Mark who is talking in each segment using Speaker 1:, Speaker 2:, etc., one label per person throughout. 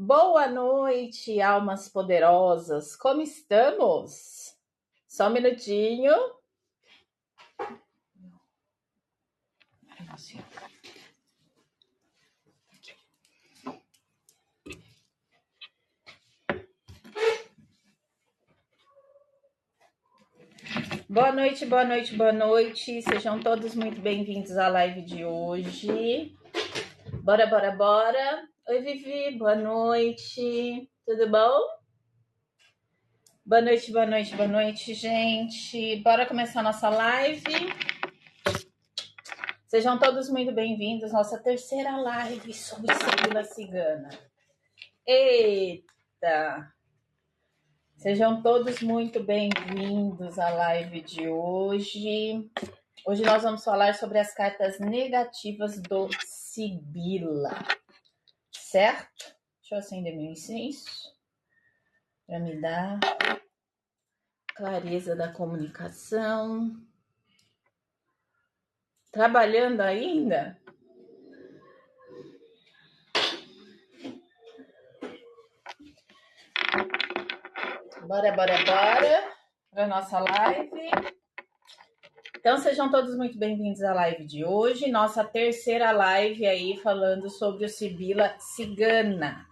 Speaker 1: Boa noite, almas poderosas. Como estamos? Só um minutinho. Boa noite, boa noite, boa noite. Sejam todos muito bem-vindos à live de hoje. Bora, bora, bora. Oi, Vivi, boa noite. Tudo bom? Boa noite, boa noite, boa noite, gente. Bora começar nossa live. Sejam todos muito bem-vindos. Nossa terceira live sobre Sibila Cigana. Eita! Sejam todos muito bem-vindos à live de hoje. Hoje nós vamos falar sobre as cartas negativas do Sibila, certo? Deixa eu acender meu incenso para me dar clareza da comunicação. Trabalhando ainda? Bora, bora, bora para nossa live. Então, sejam todos muito bem-vindos à live de hoje. Nossa terceira live aí falando sobre o Sibila Cigana.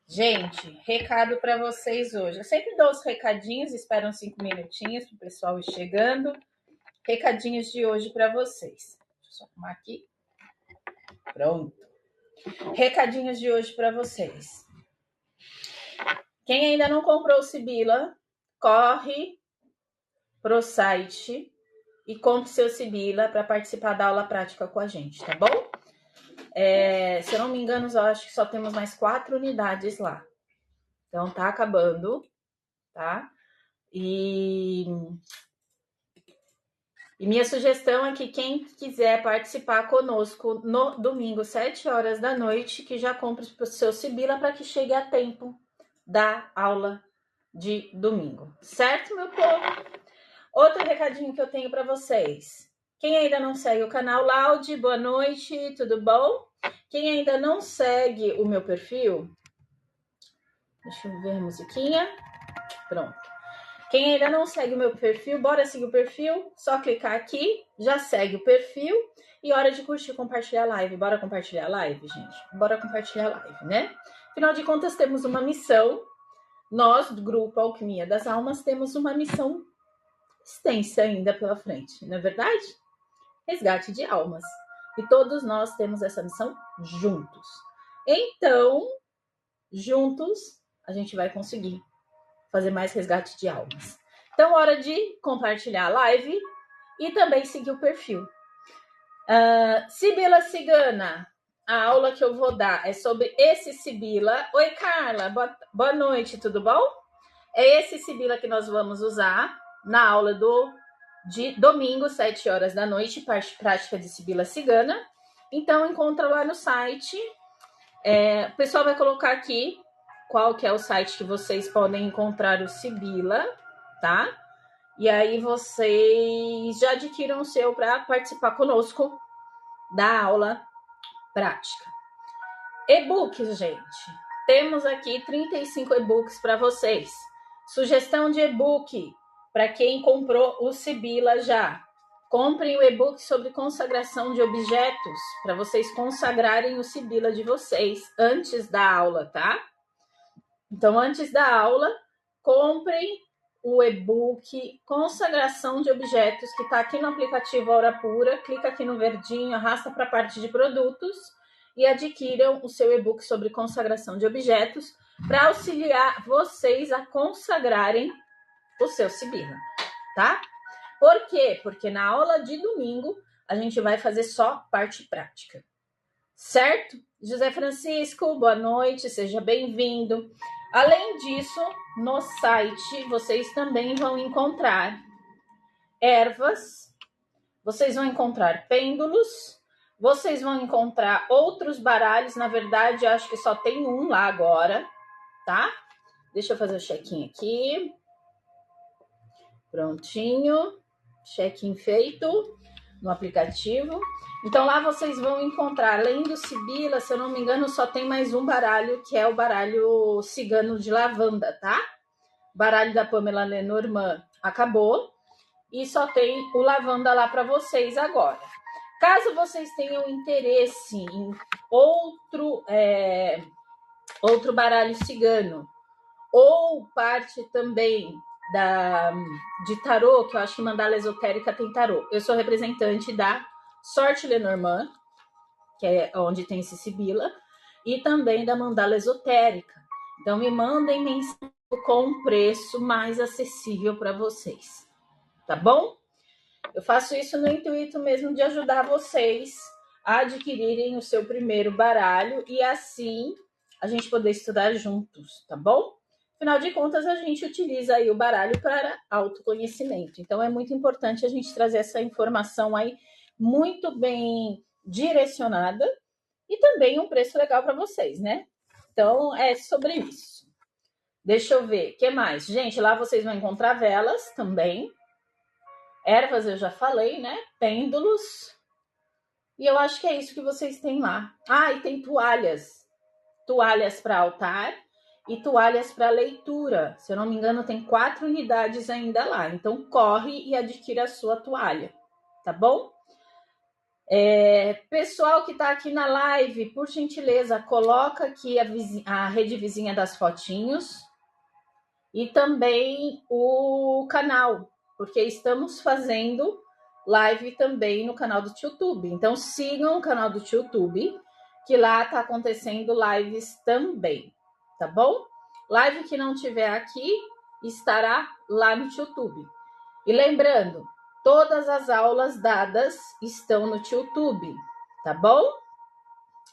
Speaker 1: Gente, recado para vocês hoje. Eu sempre dou os recadinhos, espero uns 5 minutinhos para o pessoal ir chegando. Recadinhos de hoje para vocês. Deixa eu só arrumar aqui. Pronto. Recadinhos de hoje para vocês. Quem ainda não comprou o Sibila, corre pro site e compre seu Sibila para participar da aula prática com a gente, tá bom? Se eu não me engano, eu acho que só temos mais 4 unidades lá. Então tá acabando, tá? E minha sugestão é que quem quiser participar conosco no domingo, 7 horas da noite, que já compre o seu Sibila para que chegue a tempo da aula de domingo. Certo, meu povo? Outro recadinho que eu tenho para vocês. Quem ainda não segue o canal Laude, boa noite, tudo bom? Quem ainda não segue o meu perfil, deixa eu ver a musiquinha. Pronto. Quem ainda não segue o meu perfil, bora seguir o perfil. Só clicar aqui, já segue o perfil. E hora de curtir e compartilhar a live. Bora compartilhar a live, gente? Bora compartilhar a live, né? Afinal de contas, temos uma missão. Nós, do Grupo Alquimia das Almas, temos uma missão extensa ainda pela frente. Não é verdade? Resgate de almas. E todos nós temos essa missão juntos. Então, juntos, a gente vai conseguir fazer mais resgate de almas. Então, hora de compartilhar a live e também seguir o perfil. Sibila Cigana, a aula que eu vou dar é sobre esse Sibila. Oi, Carla, boa noite, tudo bom? É esse Sibila que nós vamos usar na aula de domingo, 7 horas da noite, parte prática de Sibila Cigana. Então, encontra lá no site. O pessoal vai colocar aqui qual que é o site que vocês podem encontrar o Sibila, tá? E aí vocês já adquiram o seu para participar conosco da aula prática. E-books, gente. Temos aqui 35 e-books para vocês. Sugestão de e-book para quem comprou o Sibila já. Comprem o e-book sobre consagração de objetos para vocês consagrarem o Sibila de vocês antes da aula, tá? Então, antes da aula, comprem o e-book Consagração de Objetos, que está aqui no aplicativo Aura Pura. Clica aqui no verdinho, arrasta para a parte de produtos e adquiram o seu e-book sobre consagração de objetos para auxiliar vocês a consagrarem o seu Sibila, tá? Por quê? Porque na aula de domingo a gente vai fazer só parte prática, certo? José Francisco, boa noite, seja bem-vindo. Além disso, no site vocês também vão encontrar ervas, vocês vão encontrar pêndulos, vocês vão encontrar outros baralhos. Na verdade, acho que só tem um lá agora, tá? Deixa eu fazer o check-in aqui. Prontinho. Check-in feito. no aplicativo. Então lá vocês vão encontrar, além do Sibila, se eu não me engano, só tem mais um baralho, que é o baralho cigano de lavanda, tá? O baralho da Pamela Lenormand acabou e só tem o lavanda lá para vocês agora. Caso vocês tenham interesse em outro baralho cigano, ou parte também de tarô, que eu acho que Mandala Esotérica tem tarô. Eu sou representante da Sorte Lenormand, que é onde tem esse Sibila, e também da Mandala Esotérica. Então me mandem mensagem com um preço mais acessível para vocês, tá bom? Eu faço isso no intuito mesmo de ajudar vocês a adquirirem o seu primeiro baralho e assim a gente poder estudar juntos, tá bom? Afinal de contas, a gente utiliza aí o baralho para autoconhecimento. Então, é muito importante a gente trazer essa informação aí muito bem direcionada e também um preço legal para vocês, né? Então, é sobre isso. Deixa eu ver, o que mais? Gente, lá vocês vão encontrar velas também. Ervas eu já falei, né? Pêndulos. E eu acho que é isso que vocês têm lá. Ah, e tem toalhas. Toalhas para altar e toalhas para leitura. Se eu não me engano, tem 4 unidades ainda lá. Então, corre e adquira a sua toalha, tá bom? Pessoal que está aqui na live, por gentileza, coloca aqui a rede vizinha das fotinhos e também o canal, porque estamos fazendo live também no canal do YouTube. Então, sigam o canal do YouTube, que lá tá acontecendo lives também, tá bom? Live que não tiver aqui, estará lá no YouTube. E lembrando, todas as aulas dadas estão no YouTube, tá bom?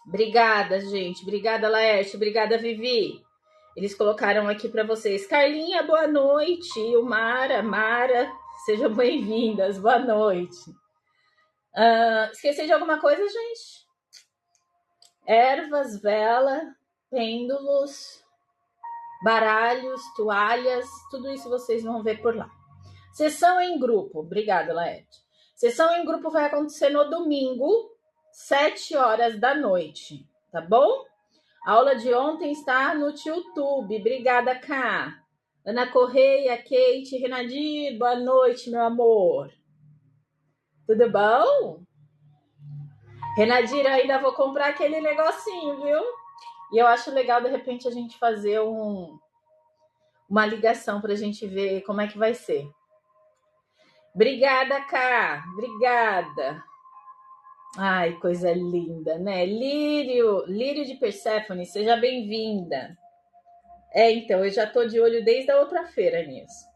Speaker 1: Obrigada, gente. Obrigada, Laerte. Obrigada, Vivi. Eles colocaram aqui para vocês. Carlinha, boa noite. O Mara, sejam bem-vindas. Boa noite. Esqueci de alguma coisa, gente? Ervas, vela, pêndulos, baralhos, toalhas, tudo isso vocês vão ver por lá. Sessão em grupo. Obrigada, Laerte. Sessão em grupo vai acontecer no domingo, 7 horas da noite, tá bom? A aula de ontem está no YouTube. Obrigada, Cá. Ana Correia, Kate, Renadir, boa noite, meu amor. Tudo bom? Renadir, ainda vou comprar aquele negocinho, viu? E eu acho legal, de repente, a gente fazer uma ligação para a gente ver como é que vai ser. Obrigada, Cá. Obrigada. Ai, coisa linda, né? Lírio de Perséfone, seja bem-vinda. Então, eu já tô de olho desde a outra feira nisso.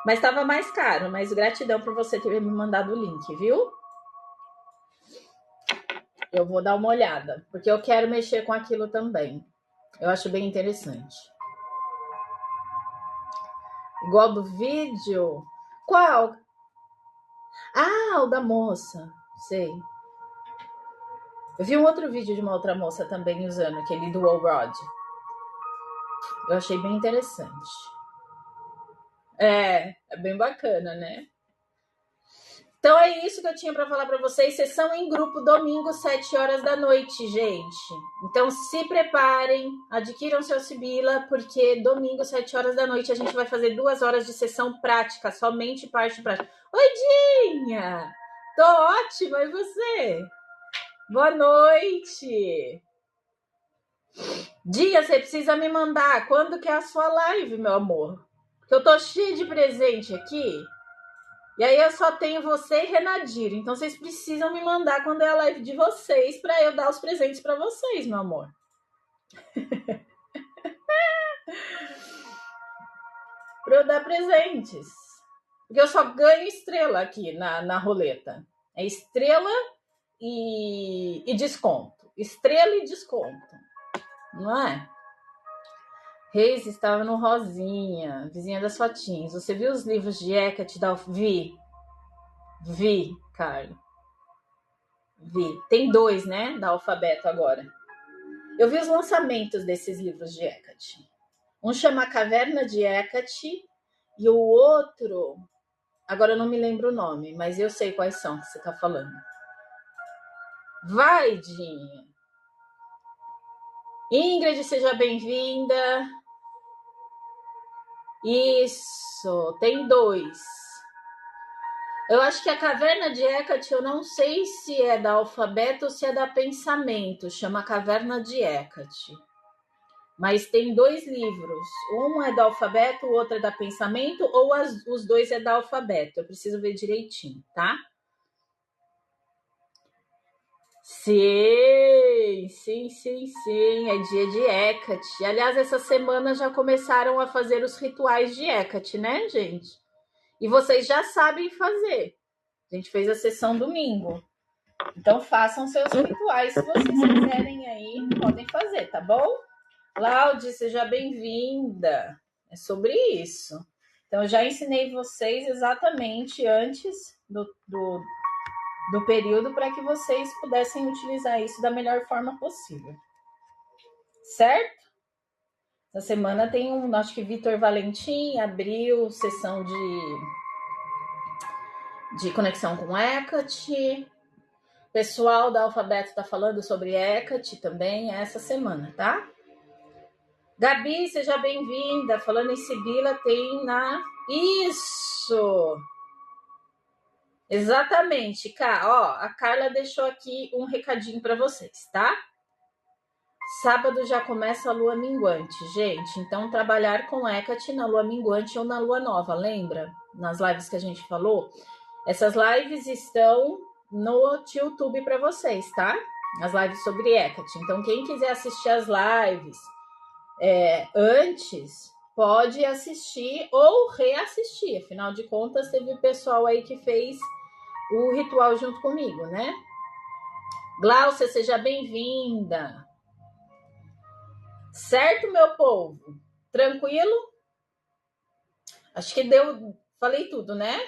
Speaker 1: Mas estava mais caro, mas gratidão por você ter me mandado o link, viu? Eu vou dar uma olhada, porque eu quero mexer com aquilo também. Eu acho bem interessante. Igual do vídeo. Qual? Ah, o da moça. Sei. Eu vi um outro vídeo de uma outra moça também usando aquele dual rod. Eu achei bem interessante. É bem bacana, né? Então é isso que eu tinha para falar para vocês. Sessão em grupo, domingo, 7 horas da noite, gente. Então se preparem, adquiram seu Sibila, porque domingo, 7 horas da noite, a gente vai fazer 2 horas de sessão prática, somente parte prática. Oi, Dinha! Tô ótima, e você? Boa noite! Dinha, você precisa me mandar quando que é a sua live, meu amor? Porque eu tô cheia de presente aqui. E aí eu só tenho você e Renadir. Então vocês precisam me mandar quando é a live de vocês para eu dar os presentes para vocês, meu amor. Para eu dar presentes. Porque eu só ganho estrela aqui na roleta. É estrela e desconto. Estrela e desconto. Não é? Reis estava no Rosinha, vizinha das fotinhas. Você viu os livros de Hecate da Vi, Carlos. Vi. Tem 2, né? Da Alfabeto agora. Eu vi os lançamentos desses livros de Hecate. Um chama Caverna de Hecate e o outro Agora eu não me lembro o nome, mas eu sei quais são que você tá falando. Vai, Dinha. Ingrid, seja bem-vinda. Isso, tem 2. Eu acho que a Caverna de Hecate, eu não sei se é da Alfabeto ou se é da Pensamento, chama Caverna de Hecate. Mas tem 2 livros, um é da Alfabeto, o outro é da Pensamento, ou os 2 é da Alfabeto, eu preciso ver direitinho, tá? Sim, sim, sim, sim, é dia de Hecate. Aliás, essa semana já começaram a fazer os rituais de Hecate, né, gente? E vocês já sabem fazer. A gente fez a sessão domingo. Então façam seus rituais se vocês quiserem aí, podem fazer, tá bom? Cláudia, seja bem-vinda. É sobre isso. Então, eu já ensinei vocês exatamente antes do período para que vocês pudessem utilizar isso da melhor forma possível. Certo? Essa semana tem acho que Vitor Valentim abriu sessão de conexão com Hecate. O pessoal da Alfabeto está falando sobre Hecate também essa semana, tá? Gabi, seja bem-vinda. Falando em Sibila, tem na... Isso! Exatamente, Cá. Ó, a Carla deixou aqui um recadinho para vocês, tá? Sábado já começa a lua minguante, gente. Então, trabalhar com Hecate na lua minguante ou na lua nova, lembra? Nas lives que a gente falou? Essas lives estão no YouTube para vocês, tá? As lives sobre Hecate. Então, quem quiser assistir as lives antes, pode assistir ou reassistir. Afinal de contas, teve pessoal aí que fez o ritual junto comigo, né? Glaucia, seja bem-vinda. Certo, meu povo? Tranquilo? Acho que deu. Falei tudo, né?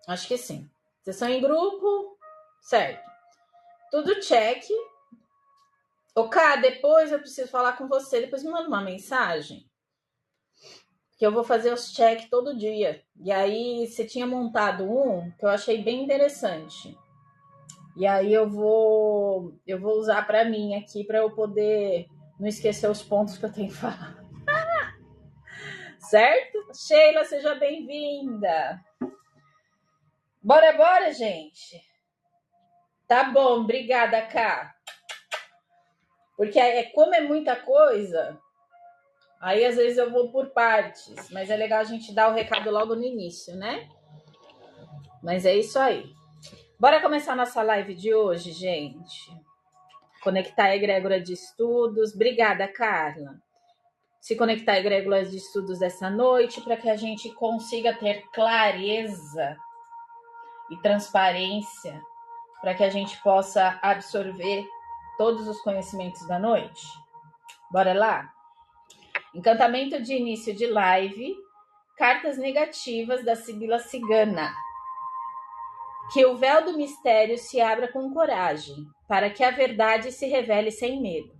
Speaker 1: Acho que sim. Sessão em grupo, certo. Tudo check. Cá, depois eu preciso falar com você. Depois me manda uma mensagem. Que eu vou fazer os check todo dia. E aí, você tinha montado um que eu achei bem interessante. E aí eu vou usar para mim aqui para eu poder não esquecer os pontos que eu tenho que falar. Certo? Sheila, seja bem-vinda. Bora, gente. Tá bom, obrigada, Cá. Porque como é muita coisa, aí às vezes eu vou por partes, mas é legal a gente dar o recado logo no início, né? Mas é isso aí. Bora começar a nossa live de hoje, gente. Conectar a egrégora de estudos. Obrigada, Carla. Se conectar a egrégora de estudos dessa noite para que a gente consiga ter clareza e transparência para que a gente possa absorver todos os conhecimentos da noite. Bora lá? Encantamento de início de live. Cartas negativas da Sibila Cigana. Que o véu do mistério se abra com coragem, para que a verdade se revele sem medo.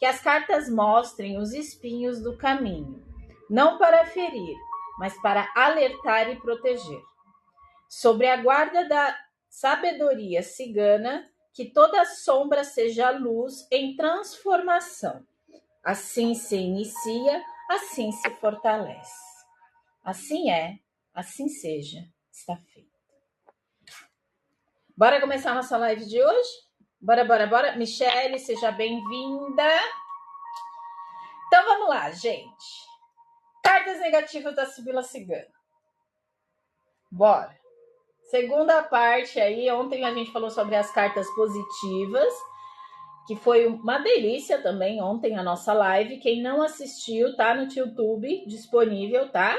Speaker 1: Que as cartas mostrem os espinhos do caminho, não para ferir, mas para alertar e proteger. Sobre a guarda da sabedoria cigana, que toda sombra seja luz em transformação. Assim se inicia, assim se fortalece. Assim é, assim seja, está feito. Bora começar a nossa live de hoje? Bora. Michele, seja bem-vinda. Então vamos lá, gente. Cartas negativas da Sibila Cigana. Bora. Segunda parte aí, ontem a gente falou sobre as cartas positivas, que foi uma delícia também ontem a nossa live. Quem não assistiu, tá no YouTube disponível, tá?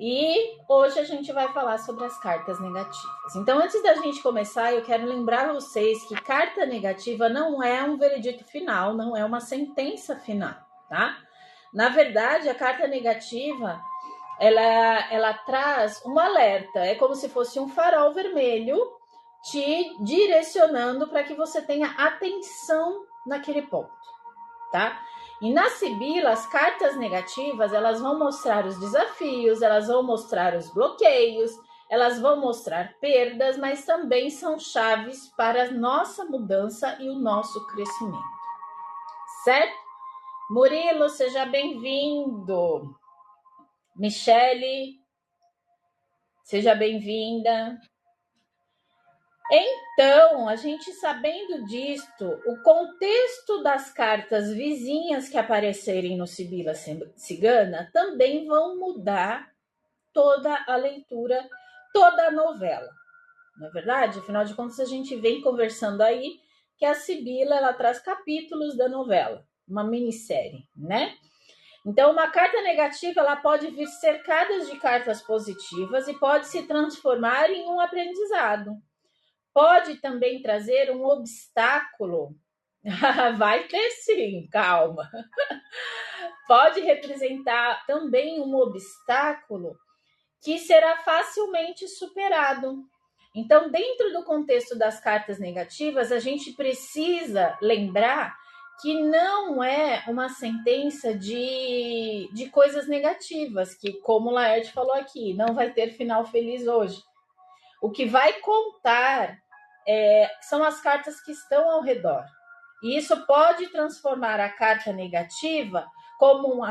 Speaker 1: E hoje a gente vai falar sobre as cartas negativas. Então, antes da gente começar, eu quero lembrar vocês que carta negativa não é um veredito final, não é uma sentença final, tá? Na verdade, a carta negativa, ela traz um alerta, é como se fosse um farol vermelho te direcionando para que você tenha atenção naquele ponto, tá? E na Sibila, as cartas negativas, elas vão mostrar os desafios, elas vão mostrar os bloqueios, elas vão mostrar perdas, mas também são chaves para a nossa mudança e o nosso crescimento. Certo? Murilo, seja bem-vindo. Michele, seja bem-vinda. Então, a gente sabendo disto, o contexto das cartas vizinhas que aparecerem no Sibila Cigana também vão mudar toda a leitura, toda a novela. Não é verdade? Afinal de contas, a gente vem conversando aí que a Sibila, ela traz capítulos da novela, uma minissérie, né? Então, uma carta negativa, ela pode vir cercada de cartas positivas e pode se transformar em um aprendizado. Pode também trazer um obstáculo. Vai ter sim, calma. Pode representar também um obstáculo que será facilmente superado. Então, dentro do contexto das cartas negativas, a gente precisa lembrar que não é uma sentença de coisas negativas, que, como o Laerte falou aqui, não vai ter final feliz hoje. O que vai contar são as cartas que estão ao redor. E isso pode transformar a carta negativa como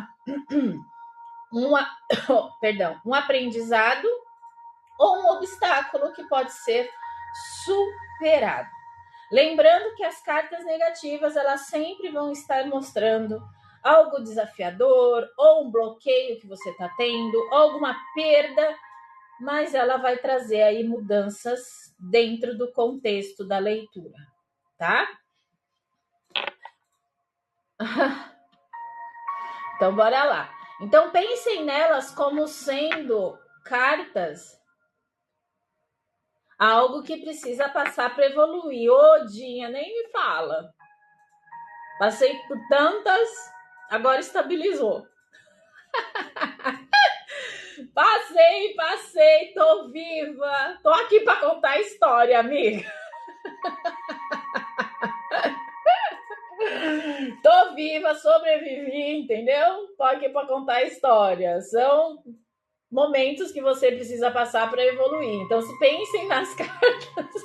Speaker 1: um aprendizado ou um obstáculo que pode ser superado. Lembrando que as cartas negativas, elas sempre vão estar mostrando algo desafiador, ou um bloqueio que você está tendo, ou alguma perda, mas ela vai trazer aí mudanças dentro do contexto da leitura, tá? Então, bora lá. Então, pensem nelas como sendo cartas, algo que precisa passar para evoluir. Ô, Dinha, nem me fala. Passei por tantas, agora estabilizou. Passei, tô viva. Tô aqui para contar a história, amiga. Tô viva, sobrevivi, entendeu? Tô aqui para contar a história. São momentos que você precisa passar para evoluir. Então, se pensem nas cartas.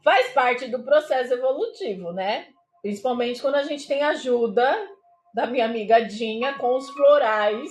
Speaker 1: Faz parte do processo evolutivo, né? Principalmente quando a gente tem ajuda da minha amiga Dinha com os florais,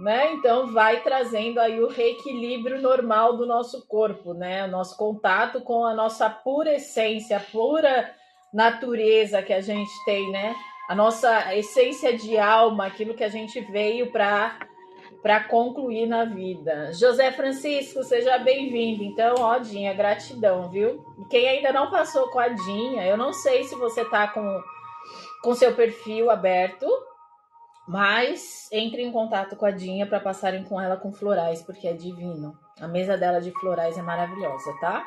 Speaker 1: né? Então vai trazendo aí o reequilíbrio normal do nosso corpo, né? O nosso contato com a nossa pura essência, a pura natureza que a gente tem, né? A nossa essência de alma, aquilo que a gente veio para concluir na vida. José Francisco, seja bem-vindo. Então, ó, Dinha, gratidão, viu? E quem ainda não passou com a Dinha, eu não sei se você tá com seu perfil aberto, mas entre em contato com a Dinha para passarem com ela com florais, porque é divino. A mesa dela de florais é maravilhosa, tá?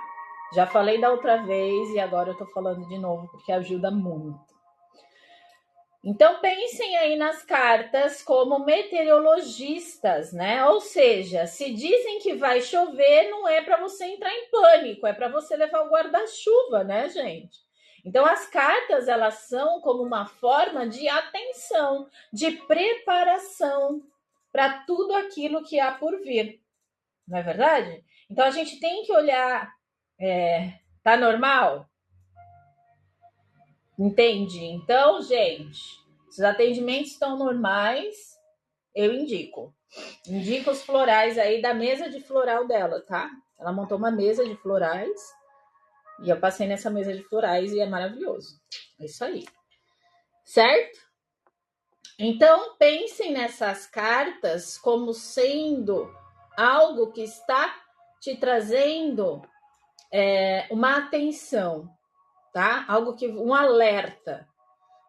Speaker 1: Já falei da outra vez e agora eu tô falando de novo, porque ajuda muito. Então, pensem aí nas cartas como meteorologistas, né? Ou seja, se dizem que vai chover, não é para você entrar em pânico, é para você levar o guarda-chuva, né, gente? Então, as cartas, elas são como uma forma de atenção, de preparação para tudo aquilo que há por vir, não é verdade? Então, a gente tem que olhar, tá normal? Entende? Então, gente, se os atendimentos estão normais, eu indico. Indico os florais aí da mesa de floral dela, tá? Ela montou uma mesa de florais e eu passei nessa mesa de florais e é maravilhoso. É isso aí. Certo? Então, pensem nessas cartas como sendo algo que está te trazendo uma atenção, tá? Algo que um alerta.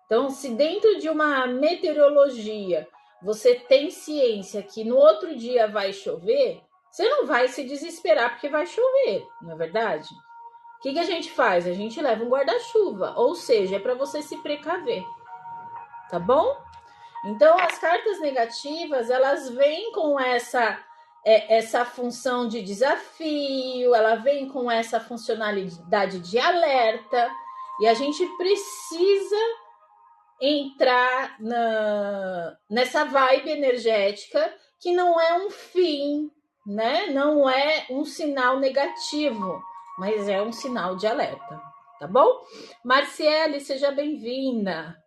Speaker 1: Então, se dentro de uma meteorologia você tem ciência que no outro dia vai chover, você não vai se desesperar porque vai chover, não é verdade? O que a gente faz? A gente leva um guarda-chuva, ou seja, é para você se precaver, tá bom? Então, as cartas negativas, elas vêm com essa função de desafio, ela vem com essa funcionalidade de alerta. E a gente precisa entrar nessa vibe energética que não é um fim, né? Não é um sinal negativo, mas é um sinal de alerta, tá bom? Marciele, seja bem-vinda.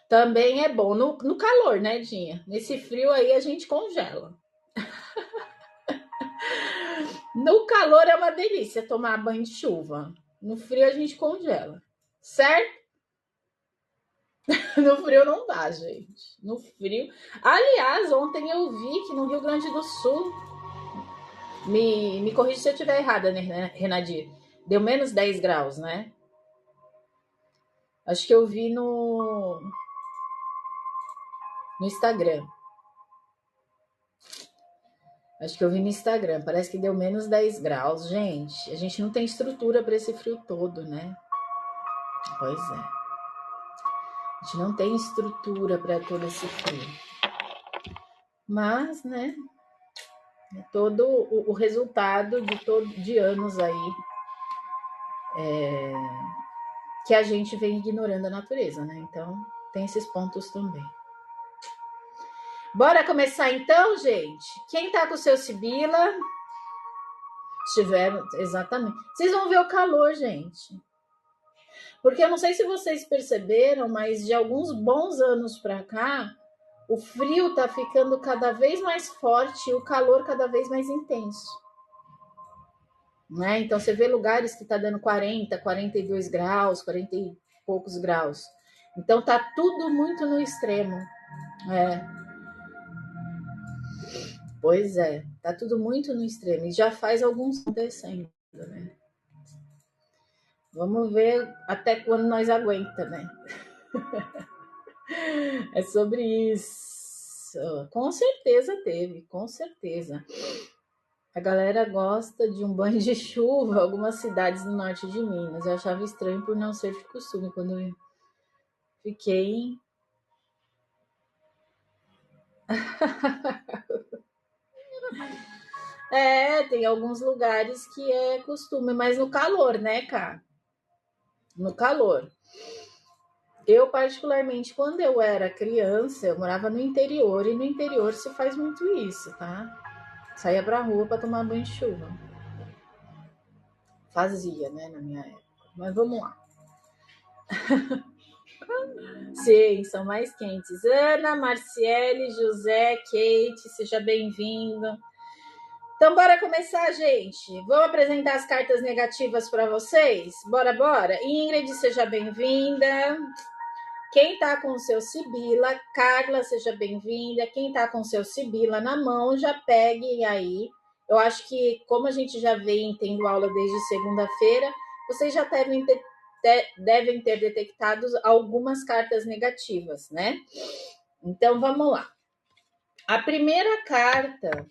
Speaker 1: Também é bom no calor, né, Dinha? Nesse frio aí a gente congela. No calor é uma delícia tomar banho de chuva. No frio a gente congela, certo? No frio não dá, gente. No frio. Aliás, ontem eu vi que no Rio Grande do Sul, me corrija se eu estiver errada, né, Renadir? Deu menos 10 graus, né? Acho que eu vi no Instagram. Acho que eu vi no Instagram. Parece que deu menos 10 graus. Gente, a gente não tem estrutura para esse frio todo, né? Pois é. A gente não tem estrutura para todo esse frio. Mas, né? É todo o resultado de anos aí que a gente vem ignorando a natureza, né? Então, tem esses pontos também. Bora começar então, gente? Quem tá com o seu Sibila? Estiveram, exatamente. Vocês vão ver o calor, gente. Porque eu não sei se vocês perceberam, mas de alguns bons anos para cá, o frio tá ficando cada vez mais forte e o calor cada vez mais intenso. Né? Então você vê lugares que tá dando 40, 42 graus, 40 e poucos graus. Então tá tudo muito no extremo. Pois é, tá tudo muito no extremo. E já faz alguns acontecendo, né? Vamos ver até quando nós aguenta, né? É sobre isso. Com certeza teve, com certeza. A galera gosta de um banho de chuva, algumas cidades no norte de Minas. Eu achava estranho por não ser de costume quando eu fiquei. Tem alguns lugares que é costume, mas no calor, né, cara? No calor. Eu, particularmente, quando eu era criança, eu morava no interior, e no interior se faz muito isso, tá? Saía pra rua pra tomar banho de chuva. Fazia, né, na minha época. Mas vamos lá. Sim, são mais quentes. Ana, Marciele, José, Kate, seja bem-vindo. Então, bora começar, gente. Vamos apresentar as cartas negativas para vocês? Bora. Ingrid, seja bem-vinda. Quem tá com o seu Sibila, Carla, seja bem-vinda. Quem tá com o seu Sibila na mão, já pegue aí. Eu acho que, como a gente já vem tendo aula desde segunda-feira, vocês já devem ter detectado algumas cartas negativas, né? Então, vamos lá. A primeira carta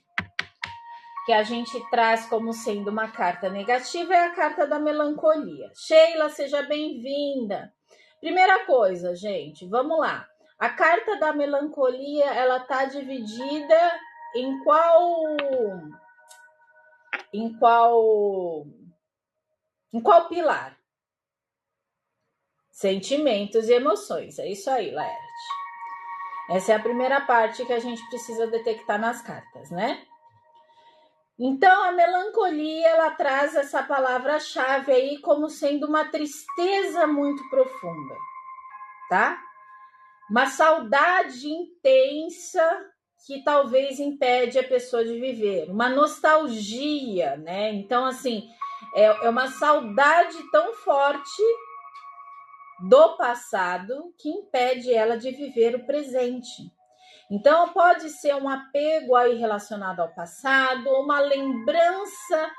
Speaker 1: que a gente traz como sendo uma carta negativa é a carta da melancolia. Sheila, seja bem-vinda. Primeira coisa, gente, vamos lá. A carta da melancolia, ela tá dividida em qual pilar? Sentimentos e emoções. É isso aí, Laerte. Essa é a primeira parte que a gente precisa detectar nas cartas, né? Então, a melancolia, ela traz essa palavra-chave aí como sendo uma tristeza muito profunda, tá? Uma saudade intensa que talvez impede a pessoa de viver. Uma nostalgia, né? Então, assim, é uma saudade tão forte do passado que impede ela de viver o presente. Então, pode ser um apego aí relacionado ao passado, uma lembrança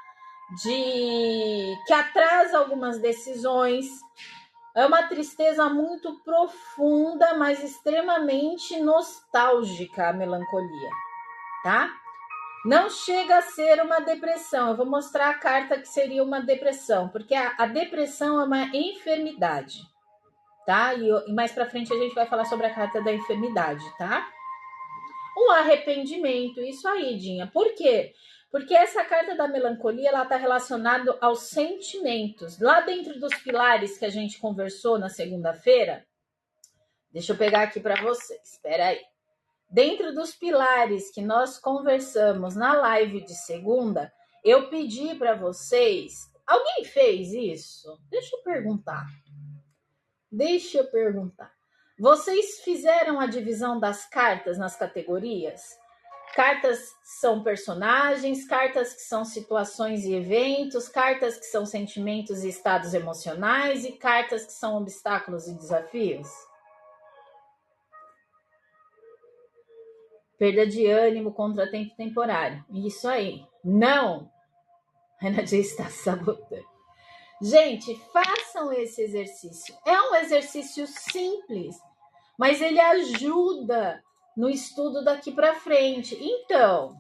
Speaker 1: que atrasa algumas decisões. É uma tristeza muito profunda, mas extremamente nostálgica, a melancolia, tá? Não chega a ser uma depressão. Eu vou mostrar a carta que seria uma depressão, porque a depressão é uma enfermidade, tá? E mais pra frente a gente vai falar sobre a carta da enfermidade, tá? Um arrependimento, isso aí, Dinha. Por quê? Porque essa carta da melancolia, ela está relacionada aos sentimentos. Lá dentro dos pilares que a gente conversou na segunda-feira, deixa eu pegar aqui para vocês, espera aí. Dentro dos pilares que nós conversamos na live de segunda, eu pedi para vocês... Alguém fez isso? Deixa eu perguntar. Vocês fizeram a divisão das cartas nas categorias? Cartas que são personagens, cartas que são situações e eventos, cartas que são sentimentos e estados emocionais e cartas que são obstáculos e desafios? Perda de ânimo, contratempo temporário. Isso aí. Não! A energia está sabotando. Gente, façam esse exercício. É um exercício simples, mas ele ajuda no estudo daqui para frente. Então,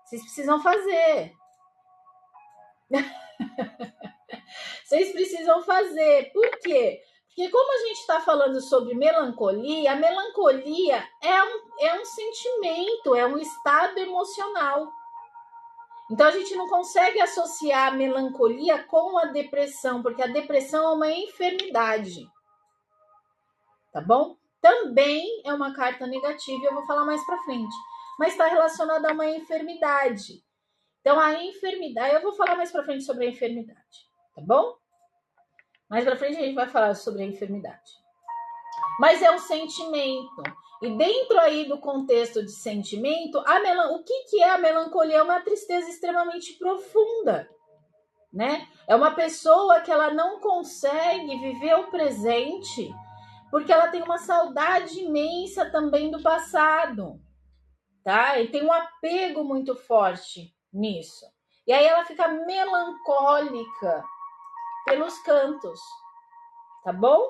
Speaker 1: vocês precisam fazer. Vocês precisam fazer. Por quê? Porque como a gente está falando sobre melancolia, a melancolia é um sentimento, é um estado emocional. Então, a gente não consegue associar a melancolia com a depressão, porque a depressão é uma enfermidade. Tá bom? Também é uma carta negativa, eu vou falar mais para frente. Mas está relacionada a uma enfermidade. Então, a enfermidade... Eu vou falar mais para frente sobre a enfermidade. Tá bom? Mais para frente a gente vai falar sobre a enfermidade. Mas é um sentimento. E dentro aí do contexto de sentimento, o que é a melancolia? É uma tristeza extremamente profunda, né? É uma pessoa que ela não consegue viver o presente porque ela tem uma saudade imensa também do passado, tá? E tem um apego muito forte nisso. E aí ela fica melancólica pelos cantos, tá bom?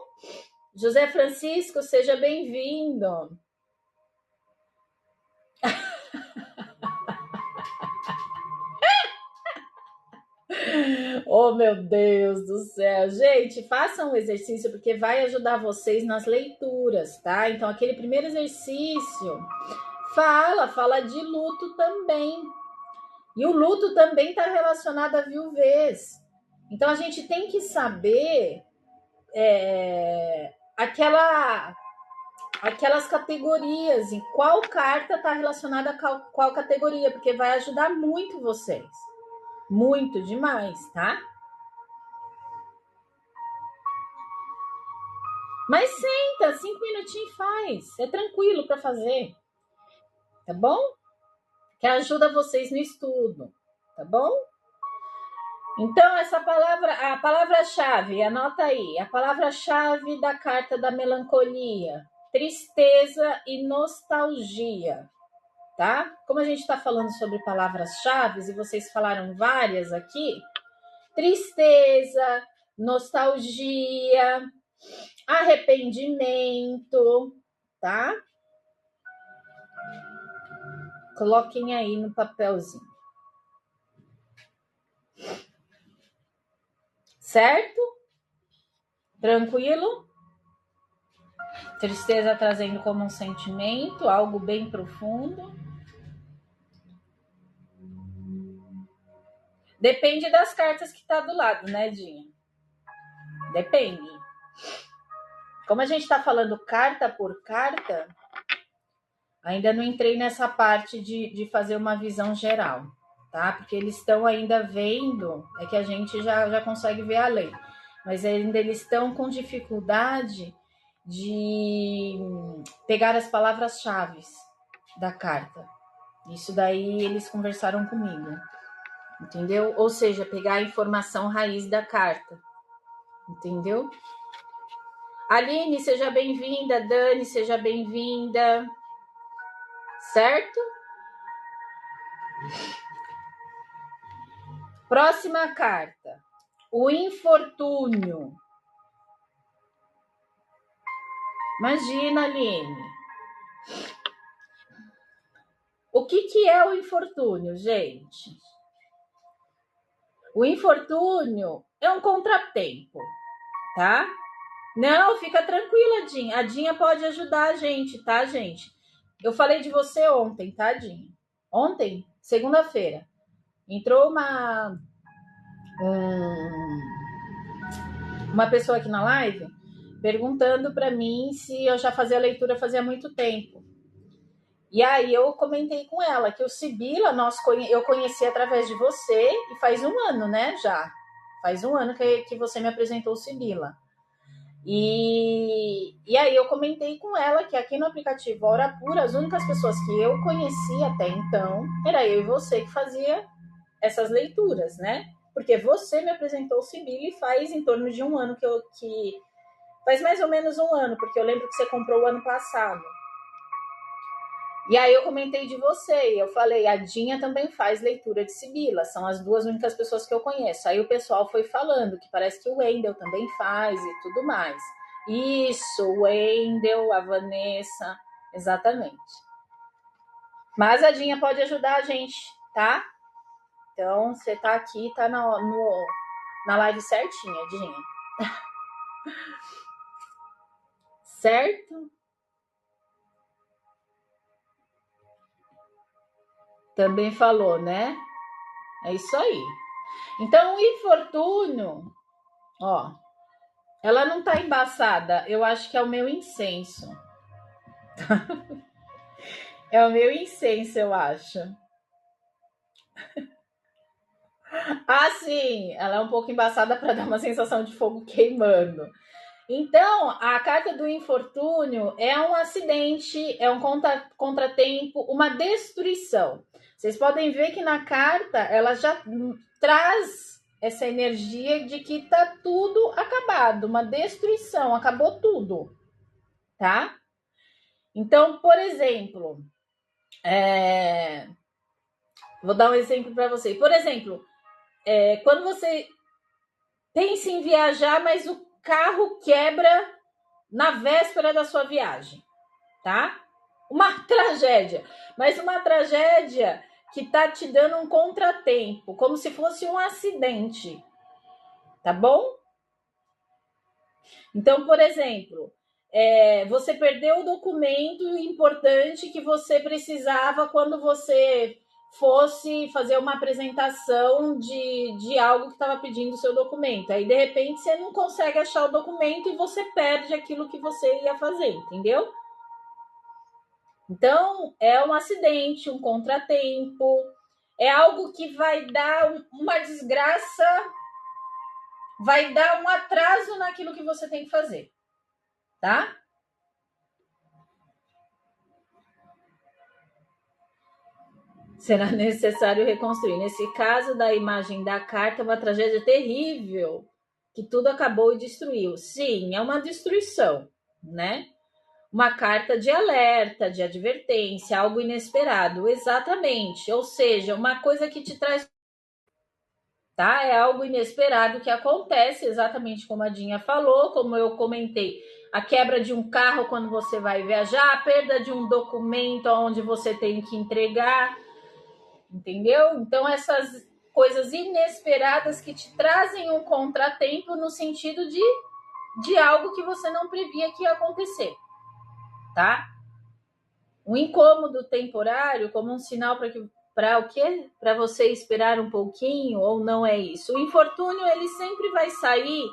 Speaker 1: José Francisco, seja bem-vindo. Oh, meu Deus do céu. Gente, façam um exercício porque vai ajudar vocês nas leituras, tá? Então, aquele primeiro exercício fala de luto também. E o luto também está relacionado à viuvez. Então, a gente tem que saber aquelas categorias e qual carta está relacionada a qual categoria, porque vai ajudar muito vocês. Muito demais, tá? Mas senta, 5 minutinhos faz. É tranquilo para fazer. Tá bom? Que ajuda vocês no estudo. Tá bom? Então, a palavra-chave, anota aí. A palavra-chave da carta da melancolia. Tristeza e nostalgia. Tá? Como a gente está falando sobre palavras-chave e vocês falaram várias aqui. Tristeza, nostalgia, arrependimento, tá? Coloquem aí no papelzinho. Certo? Tranquilo? Tristeza trazendo como um sentimento, algo bem profundo. Depende das cartas que tá do lado, né, Dinha? Depende. Como a gente tá falando carta por carta, ainda não entrei nessa parte de fazer uma visão geral, tá? Porque eles estão ainda vendo, é que a gente já consegue ver além, mas ainda eles estão com dificuldade de pegar as palavras-chave da carta. Isso daí eles conversaram comigo, entendeu? Ou seja, pegar a informação raiz da carta, entendeu? Aline, seja bem-vinda. Dani, seja bem-vinda. Certo? Próxima carta. O infortúnio. Imagina, Aline. O que é o infortúnio, gente? O infortúnio é um contratempo, tá? Não, fica tranquila, Dinha. A Dinha pode ajudar a gente, tá, gente? Eu falei de você ontem, tá, Dinha? Ontem, segunda-feira. Entrou uma pessoa aqui na live perguntando para mim se eu já fazia leitura fazia muito tempo. E aí eu comentei com ela que o Sibila eu conheci através de você e faz 1 ano, né, já. Faz 1 ano que você me apresentou o Sibila. E aí eu comentei com ela que aqui no aplicativo Hora Pura, as únicas pessoas que eu conhecia até então, era eu e você que fazia essas leituras, né? Porque você me apresentou o Sibila e faz em torno de 1 ano que faz mais ou menos 1 ano, porque eu lembro que você comprou o ano passado. E aí eu comentei de você, e eu falei, a Dinha também faz leitura de Sibila, são as 2 únicas pessoas que eu conheço. Aí o pessoal foi falando que parece que o Wendel também faz e tudo mais. Isso, o Wendel, a Vanessa, exatamente. Mas a Dinha pode ajudar a gente, tá? Então, você tá aqui, tá na live certinha, Dinha. Certo? Também falou, né? É isso aí. Então, o infortúnio, ó, ela não tá embaçada, eu acho que é o meu incenso. É o meu incenso, eu acho. Ah, sim, ela é um pouco embaçada para dar uma sensação de fogo queimando. Então, a carta do infortúnio é um acidente, é um contratempo, uma destruição. Vocês podem ver que na carta ela já traz essa energia de que tá tudo acabado, uma destruição, acabou tudo, tá? Então, por exemplo, vou dar um exemplo para você. Por exemplo, quando você pensa em viajar, mas o carro quebra na véspera da sua viagem, tá? Uma tragédia, mas uma tragédia que tá te dando um contratempo, como se fosse um acidente, tá bom? Então, por exemplo, você perdeu o documento importante que você precisava quando você fosse fazer uma apresentação de algo que estava pedindo o seu documento. Aí, de repente, você não consegue achar o documento e você perde aquilo que você ia fazer, entendeu? Então, é um acidente, um contratempo, é algo que vai dar uma desgraça, vai dar um atraso naquilo que você tem que fazer, tá? Será necessário reconstruir. Nesse caso da imagem da carta, é uma tragédia terrível, que tudo acabou e destruiu. Sim, é uma destruição, né? Uma carta de alerta, de advertência, algo inesperado, exatamente. Ou seja, uma coisa que te traz, tá? É algo inesperado que acontece, exatamente como a Dinha falou, como eu comentei. A quebra de um carro quando você vai viajar, a perda de um documento onde você tem que entregar, entendeu? Então, essas coisas inesperadas que te trazem um contratempo no sentido de algo que você não previa que ia acontecer, tá? Um incômodo temporário como um sinal para o quê? Para você esperar um pouquinho ou não é isso? O infortúnio, ele sempre vai sair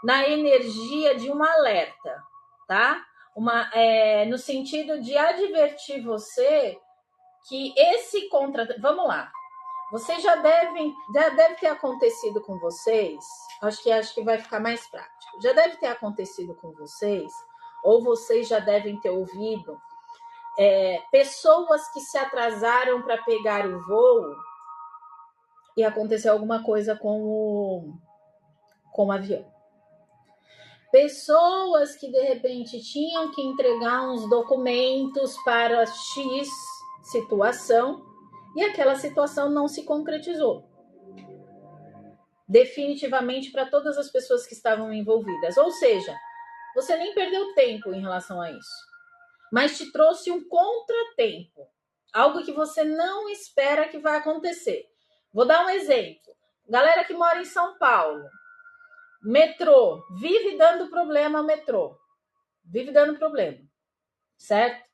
Speaker 1: na energia de um alerta, tá? No sentido de advertir você que esse vamos lá, vocês já deve ter acontecido com vocês, acho que vai ficar mais prático, já deve ter acontecido com vocês, ou vocês já devem ter ouvido pessoas que se atrasaram para pegar o voo e aconteceu alguma coisa com o avião. Pessoas que de repente tinham que entregar uns documentos para X situação e aquela situação não se concretizou definitivamente para todas as pessoas que estavam envolvidas. Ou seja, você nem perdeu tempo em relação a isso, mas te trouxe um contratempo, algo que você não espera que vai acontecer. Vou dar um exemplo. Galera que mora em São Paulo, metrô, vive dando problema ao metrô. Vive dando problema, certo?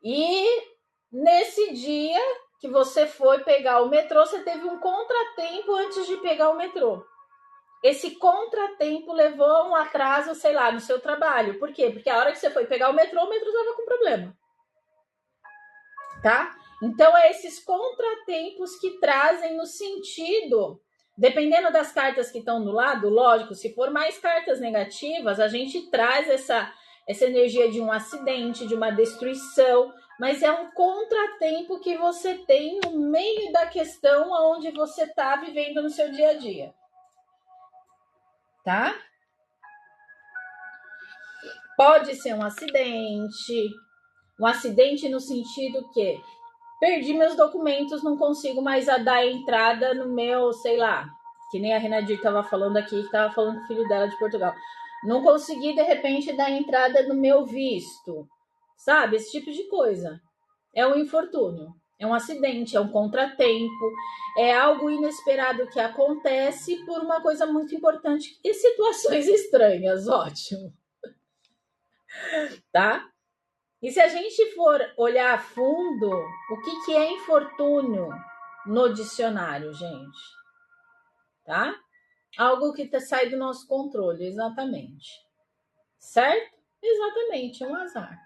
Speaker 1: E nesse dia que você foi pegar o metrô, você teve um contratempo antes de pegar o metrô. Esse contratempo levou a um atraso, sei lá, no seu trabalho. Por quê? Porque a hora que você foi pegar o metrô estava com problema. Tá? Então, é esses contratempos que trazem no sentido, dependendo das cartas que estão do lado, lógico, se for mais cartas negativas, a gente traz essa energia de um acidente, de uma destruição, mas é um contratempo que você tem no meio da questão onde você está vivendo no seu dia a dia. Tá? Pode ser um acidente no sentido que perdi meus documentos, não consigo mais dar entrada no meu, sei lá, que nem a Renadir estava falando aqui, que estava falando com o filho dela de Portugal. Não consegui, de repente, dar entrada no meu visto, sabe? Esse tipo de coisa. É um infortúnio, é um acidente, é um contratempo, é algo inesperado que acontece por uma coisa muito importante e situações estranhas, ótimo. Tá? E se a gente for olhar a fundo, o que é infortúnio no dicionário, gente? Tá? Algo que sai do nosso controle, exatamente. Certo? Exatamente, é um azar.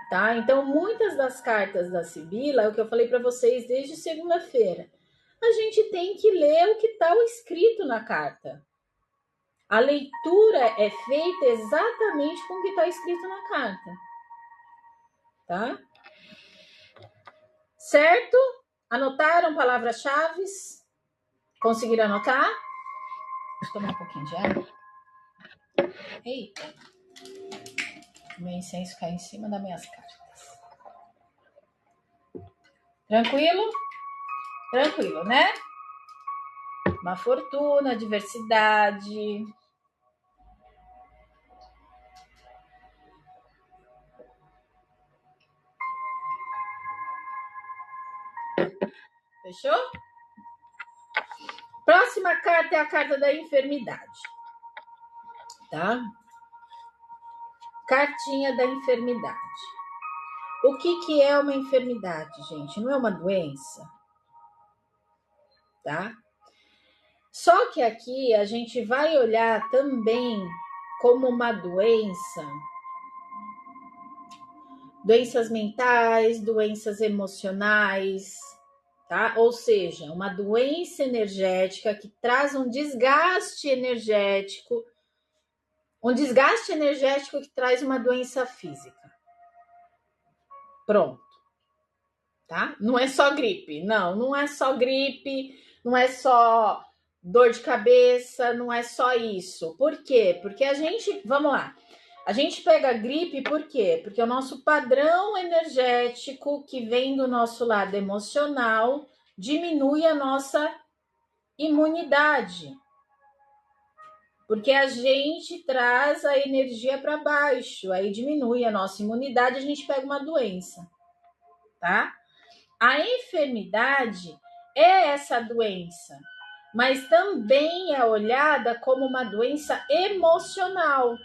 Speaker 1: Tá? Então, muitas das cartas da Sibila, é o que eu falei para vocês desde segunda-feira. A gente tem que ler o que está escrito na carta. A leitura é feita exatamente com o que está escrito na carta. Tá? Certo? Anotaram palavras-chave? Conseguiram anotar? Deixa eu tomar um pouquinho de água. Eita. Meu incenso cai em cima das minhas cartas. Tranquilo? Tranquilo, né? Uma fortuna, diversidade. Fechou? Próxima carta é a carta da enfermidade. Tá? Cartinha da enfermidade. O que é uma enfermidade, gente? Não é uma doença? Tá? Só que aqui a gente vai olhar também como uma doença, doenças mentais, doenças emocionais, tá? Ou seja, uma doença energética que traz um desgaste energético que traz uma doença física. Pronto. Tá? Não é só gripe, não é só gripe, não é só dor de cabeça, não é só isso. Por quê? Porque vamos lá, a gente pega gripe por quê? Porque o nosso padrão energético que vem do nosso lado emocional diminui a nossa imunidade. Porque a gente traz a energia para baixo, aí diminui a nossa imunidade, a gente pega uma doença, tá? A enfermidade é essa doença, mas também é olhada como uma doença emocional.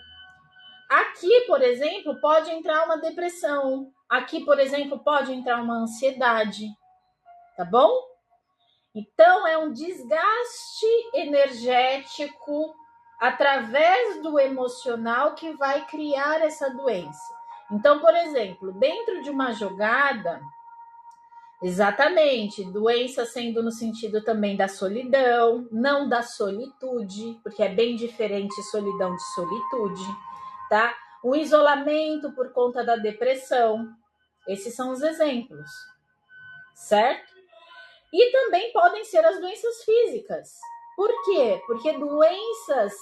Speaker 1: Aqui, por exemplo, pode entrar uma depressão. Aqui, por exemplo, pode entrar uma ansiedade. Tá bom? Então, é um desgaste energético através do emocional que vai criar essa doença. Então, por exemplo, dentro de uma jogada, exatamente, doença sendo no sentido também da solidão, não da solitude, porque é bem diferente solidão de solitude, tá? O isolamento por conta da depressão, esses são os exemplos, certo? E também podem ser as doenças físicas. Por quê? Porque doenças,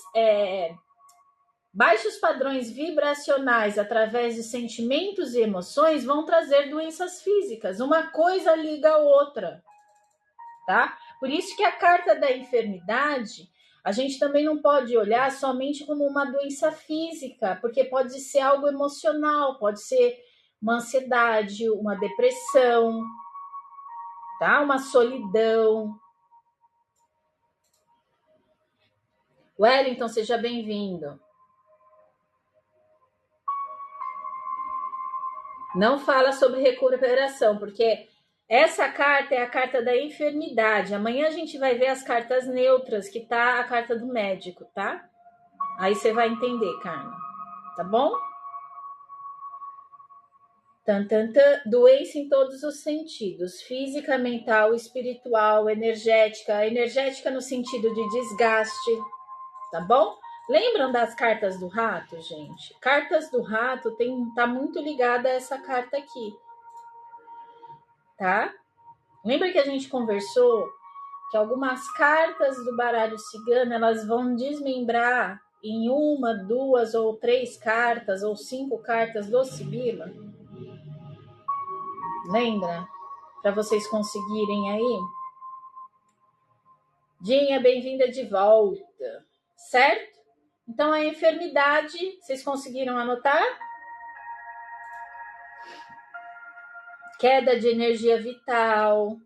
Speaker 1: baixos padrões vibracionais através de sentimentos e emoções vão trazer doenças físicas. Uma coisa liga a outra, tá? Por isso que a carta da enfermidade, a gente também não pode olhar somente como uma doença física, porque pode ser algo emocional, pode ser uma ansiedade, uma depressão, tá? Uma solidão. Wellington, seja bem-vindo. Não fala sobre recuperação, porque Essa carta é a carta da enfermidade. Amanhã a gente vai ver as cartas neutras, que tá a carta do médico, tá? Aí você vai entender, Carla. Tá bom? Tan, tan, tan. Doença em todos os sentidos. Física, mental, espiritual, energética. Energética no sentido de desgaste. Tá bom? Lembram das cartas do rato, gente? Cartas do rato tá muito ligada a essa carta aqui. Tá? Lembra que a gente conversou que algumas cartas do baralho cigano, elas vão desmembrar em 1, 2 ou 3 cartas ou 5 cartas do Sibila? Lembra? Para vocês conseguirem aí. Dinha, bem-vinda de volta. Certo? Então, a enfermidade, vocês conseguiram anotar? Queda de energia vital,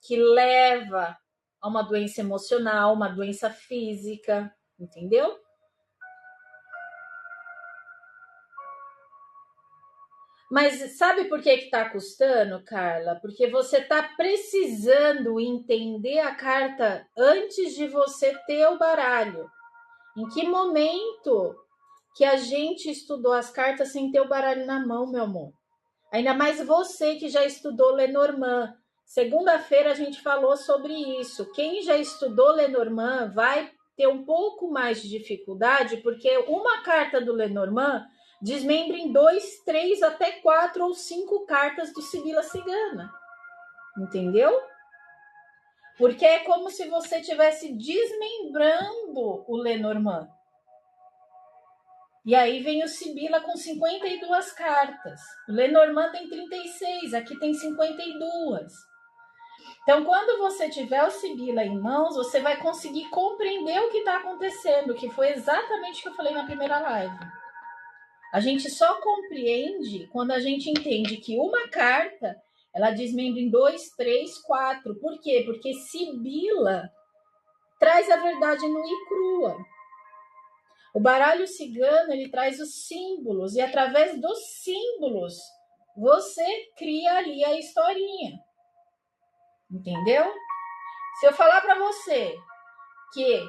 Speaker 1: que leva a uma doença emocional, uma doença física, entendeu? Mas sabe por que está custando, Carla? Porque você está precisando entender a carta antes de você ter o baralho. Em que momento que a gente estudou as cartas sem ter o baralho na mão, meu amor? Ainda mais você que já estudou Lenormand. Segunda-feira a gente falou sobre isso. Quem já estudou Lenormand vai ter um pouco mais de dificuldade, porque uma carta do Lenormand desmembra em 2, 3, até 4 ou 5 cartas do Sibila Cigana. Entendeu? Porque é como se você estivesse desmembrando o Lenormand. E aí vem o Sibila com 52 cartas. O Lenormand tem 36, aqui tem 52. Então, quando você tiver o Sibila em mãos, você vai conseguir compreender o que está acontecendo, que foi exatamente o que eu falei na primeira live. A gente só compreende quando a gente entende que uma carta, ela desmembra em 2, 3, 4. Por quê? Porque Sibila traz a verdade nua e crua. O baralho cigano, ele traz os símbolos, e através dos símbolos, você cria ali a historinha. Entendeu? Se eu falar para você que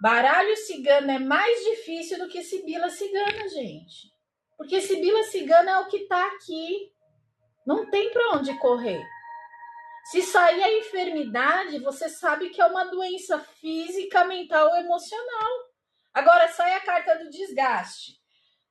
Speaker 1: baralho cigano é mais difícil do que Sibila Cigana, gente. Porque Sibila Cigana é o que tá aqui. Não tem para onde correr. Se sair a enfermidade, você sabe que é uma doença física, mental ou emocional. Agora sai a carta do desgaste.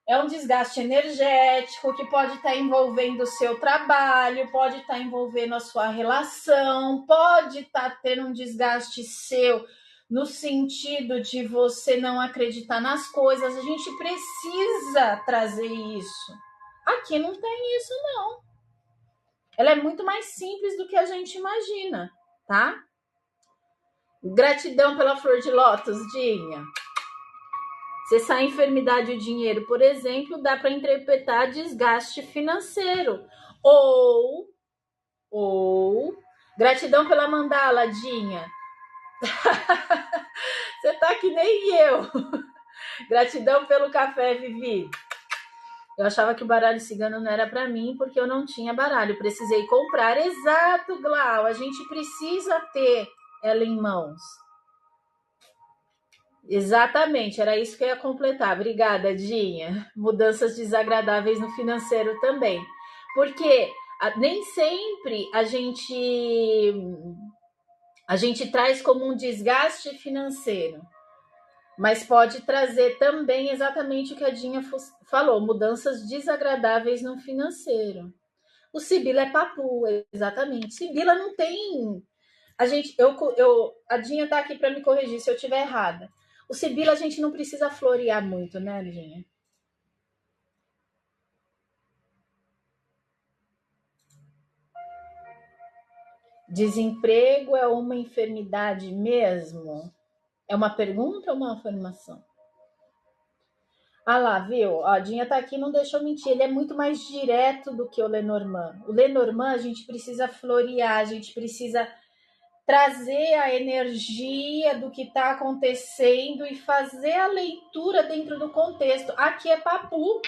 Speaker 1: É um desgaste energético que pode estar envolvendo o seu trabalho, pode estar envolvendo a sua relação, pode estar tendo um desgaste seu no sentido de você não acreditar nas coisas. A gente precisa trazer isso. Aqui não tem isso, não. Ela é muito mais simples do que a gente imagina, tá? Gratidão pela flor de lótus, Dinha. Se essa enfermidade e o dinheiro, por exemplo, dá para interpretar desgaste financeiro. Ou, gratidão pela mandala, Dinha. Você tá que nem eu. Gratidão pelo café, Vivi. Eu achava que o baralho cigano não era para mim porque eu não tinha baralho. Precisei comprar. Exato, Glau. A gente precisa ter ela em mãos. Exatamente, era isso que eu ia completar. Obrigada, Dinha. Mudanças desagradáveis no financeiro também. Porque nem sempre a gente traz como um desgaste financeiro, mas pode trazer também exatamente o que a Dinha falou, mudanças desagradáveis no financeiro. O Sibila é papu, exatamente. Sibila não tem... A Dinha tá aqui para me corrigir se eu estiver errada. O Sibila a gente não precisa florear muito, né, Dinha? Desemprego é uma enfermidade mesmo? É uma pergunta ou uma afirmação? Ah lá, viu? A Dinha tá aqui, não deixou mentir. Ele é muito mais direto do que o Lenormand. O Lenormand a gente precisa florear, a gente precisa trazer a energia do que está acontecendo e fazer a leitura dentro do contexto. Aqui é papu.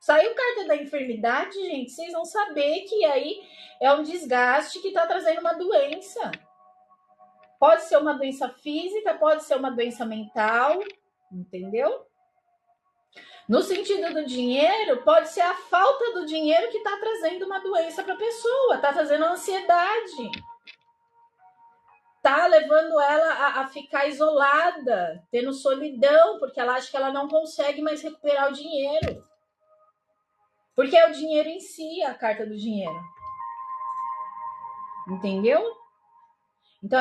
Speaker 1: Saiu carta da enfermidade, gente, vocês vão saber que aí é um desgaste que está trazendo uma doença. Pode ser uma doença física, pode ser uma doença mental, entendeu? No sentido do dinheiro, pode ser a falta do dinheiro que está trazendo uma doença para a pessoa, está trazendo ansiedade, está levando ela a ficar isolada, tendo solidão, porque ela acha que ela não consegue mais recuperar o dinheiro. Porque é o dinheiro em si, a carta do dinheiro. Entendeu? Então,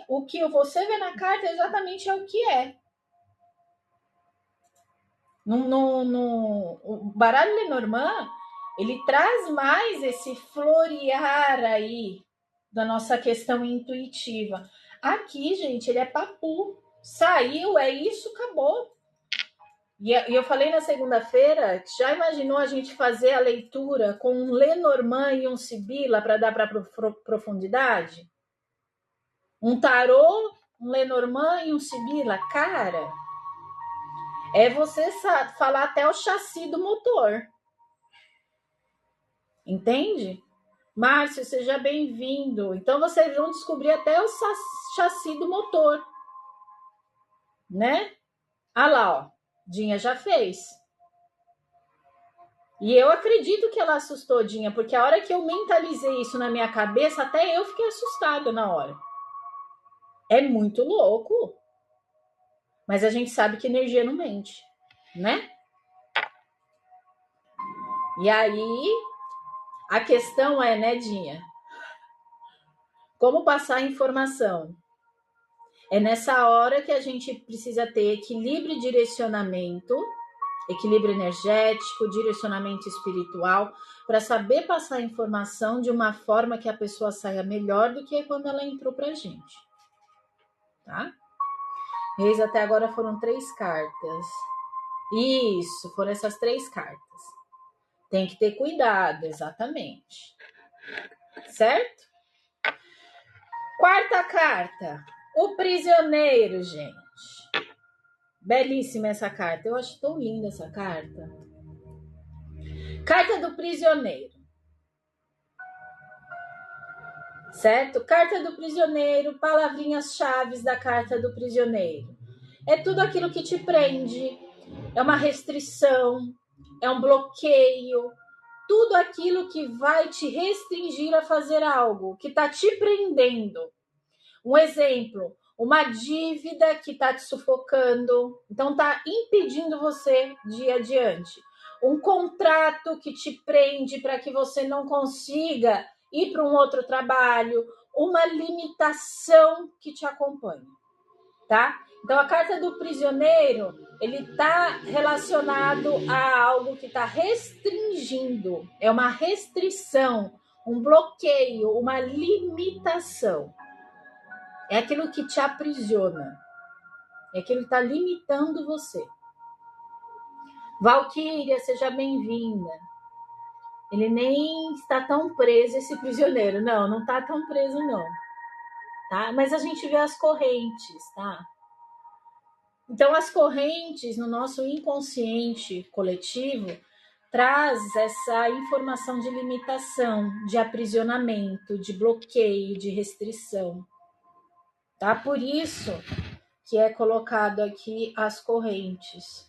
Speaker 1: o que você vê na carta exatamente é o que é. O baralho Lenormand, ele traz mais esse florear aí da nossa questão intuitiva. Aqui, gente, ele é papu. Saiu, é isso, acabou. E eu falei na segunda-feira, já imaginou a gente fazer a leitura com um Lenormand e um Sibila para dar para profundidade? Um tarô, um Lenormand e um Sibila? Cara, é você falar até o chassi do motor. Entende? Márcio, seja bem-vindo. Então, vocês vão descobrir até o chassi do motor. Né? Ah lá, ó. Dinha já fez. E eu acredito que ela assustou Dinha, porque a hora que eu mentalizei isso na minha cabeça, até eu fiquei assustada na hora. É muito louco. Mas a gente sabe que energia não mente, né? E aí, a questão é, né, Dinha? Como passar a informação? É nessa hora que a gente precisa ter equilíbrio e direcionamento, equilíbrio energético, direcionamento espiritual, para saber passar a informação de uma forma que a pessoa saia melhor do que quando ela entrou para a gente. Tá? Reis, até agora foram 3 cartas. Isso, foram essas 3 cartas. Tem que ter cuidado, exatamente. Certo? Quarta carta. O prisioneiro, gente. Belíssima essa carta. Eu acho tão linda essa carta. Carta do prisioneiro. Certo? Carta do prisioneiro, palavrinhas chaves da carta do prisioneiro. É tudo aquilo que te prende, é uma restrição, é um bloqueio, tudo aquilo que vai te restringir a fazer algo, que está te prendendo. Um exemplo, uma dívida que está te sufocando, então está impedindo você de ir adiante. Um contrato que te prende para que você não consiga ir para um outro trabalho, uma limitação que te acompanha, tá? Então, a carta do prisioneiro, ele está relacionado a algo que está restringindo, é uma restrição, um bloqueio, uma limitação. É aquilo que te aprisiona, é aquilo que está limitando você. Valquíria, seja bem-vinda. Ele nem está tão preso, esse prisioneiro. Não está tão preso, não. Tá? Mas a gente vê as correntes, tá? Então, as correntes no nosso inconsciente coletivo traz essa informação de limitação, de aprisionamento, de bloqueio, de restrição. Tá? Por isso que é colocado aqui as correntes.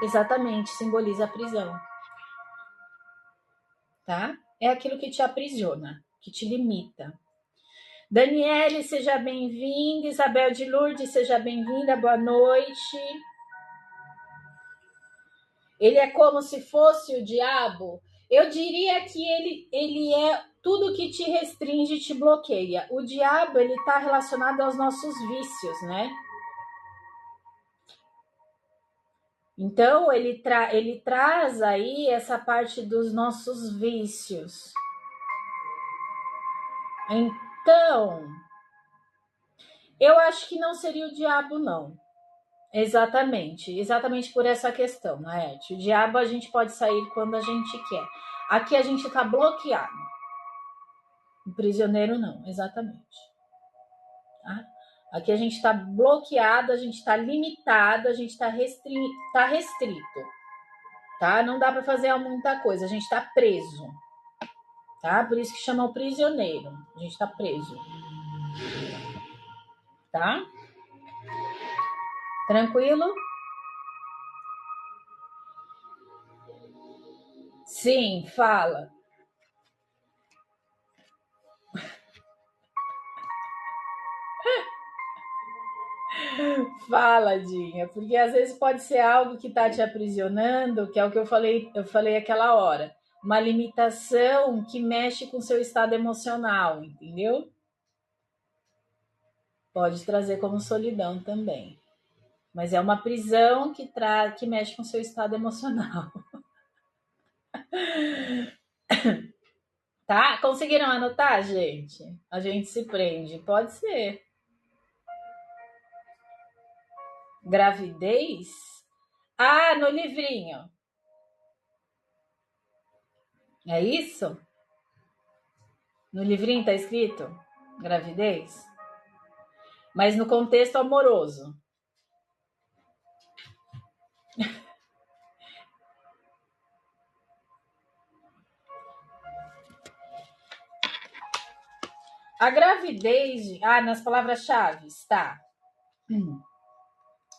Speaker 1: Exatamente, simboliza a prisão. Tá? É aquilo que te aprisiona, que te limita. Daniele, seja bem-vinda. Isabel de Lourdes, seja bem-vinda. Boa noite. Ele é como se fosse o diabo? Eu diria que ele é tudo que te restringe, te bloqueia. O diabo, ele está relacionado aos nossos vícios, né? Então, ele traz aí essa parte dos nossos vícios. Então, eu acho que não seria o diabo, não. Exatamente por essa questão, né? O diabo a gente pode sair quando a gente quer. Aqui a gente está bloqueado. O prisioneiro não, exatamente. Tá? Aqui a gente está bloqueado, a gente está limitado, a gente está restrito. tá? Não dá para fazer muita coisa, a gente tá preso, tá? Por isso que chama o prisioneiro, a gente tá preso, tá? Tranquilo? Sim, fala. Fala, Dinha, porque às vezes pode ser algo que está te aprisionando, que é o que eu falei aquela hora. Uma limitação que mexe com o seu estado emocional, entendeu? Pode trazer como solidão também. Mas é uma prisão que mexe com o seu estado emocional. Tá? Conseguiram anotar, gente? A gente se prende. Pode ser. Gravidez? Ah, no livrinho. É isso? No livrinho tá escrito? Gravidez? Mas no contexto amoroso. A gravidez. Ah, nas palavras-chave, tá.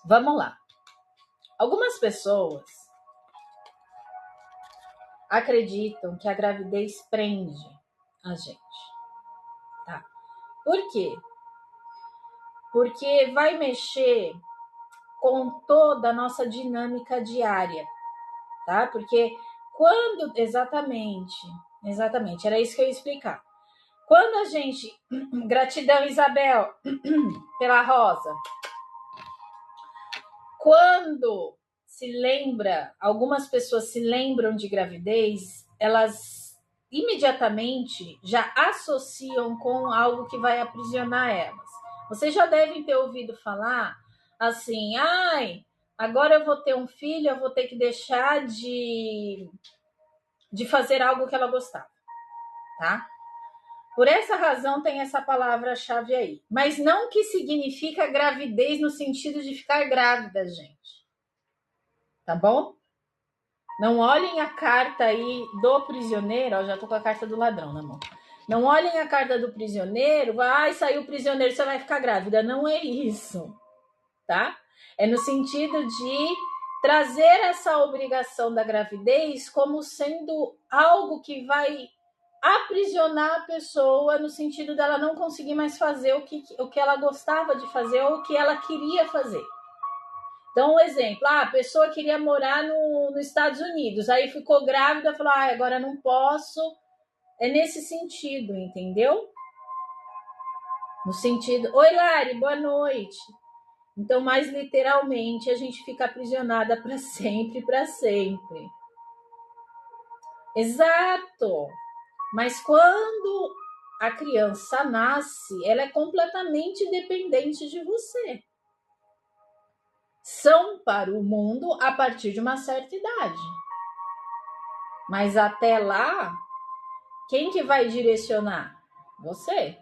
Speaker 1: Vamos lá. Algumas pessoas acreditam que a gravidez prende a gente. Tá? Por quê? Porque vai mexer com toda a nossa dinâmica diária, tá? Porque quando. Exatamente, era isso que eu ia explicar. Quando a gente. Gratidão, Isabel, pela rosa. Quando se lembra, algumas pessoas se lembram de gravidez, elas imediatamente já associam com algo que vai aprisionar elas. Vocês já devem ter ouvido falar assim, ai, agora eu vou ter um filho, eu vou ter que deixar de fazer algo que ela gostava, tá? Por essa razão tem essa palavra-chave aí. Mas não que significa gravidez no sentido de ficar grávida, gente. Tá bom? Não olhem a carta aí do prisioneiro. Ó, já tô com a carta do ladrão na mão. Não olhem a carta do prisioneiro. Ai, saiu o prisioneiro, você vai ficar grávida. Não é isso, tá? É no sentido de trazer essa obrigação da gravidez como sendo algo que vai aprisionar a pessoa no sentido dela não conseguir mais fazer o que ela gostava de fazer ou o que ela queria fazer. Então, um exemplo, a pessoa queria morar nos Estados Unidos, aí ficou grávida, falou, agora não posso. É nesse sentido, entendeu? No sentido, oi Lari, boa noite. Então, mais literalmente, a gente fica aprisionada para sempre, para sempre. Exato! Mas quando a criança nasce, ela é completamente dependente de você. São para o mundo a partir de uma certa idade. Mas até lá, quem que vai direcionar? Você.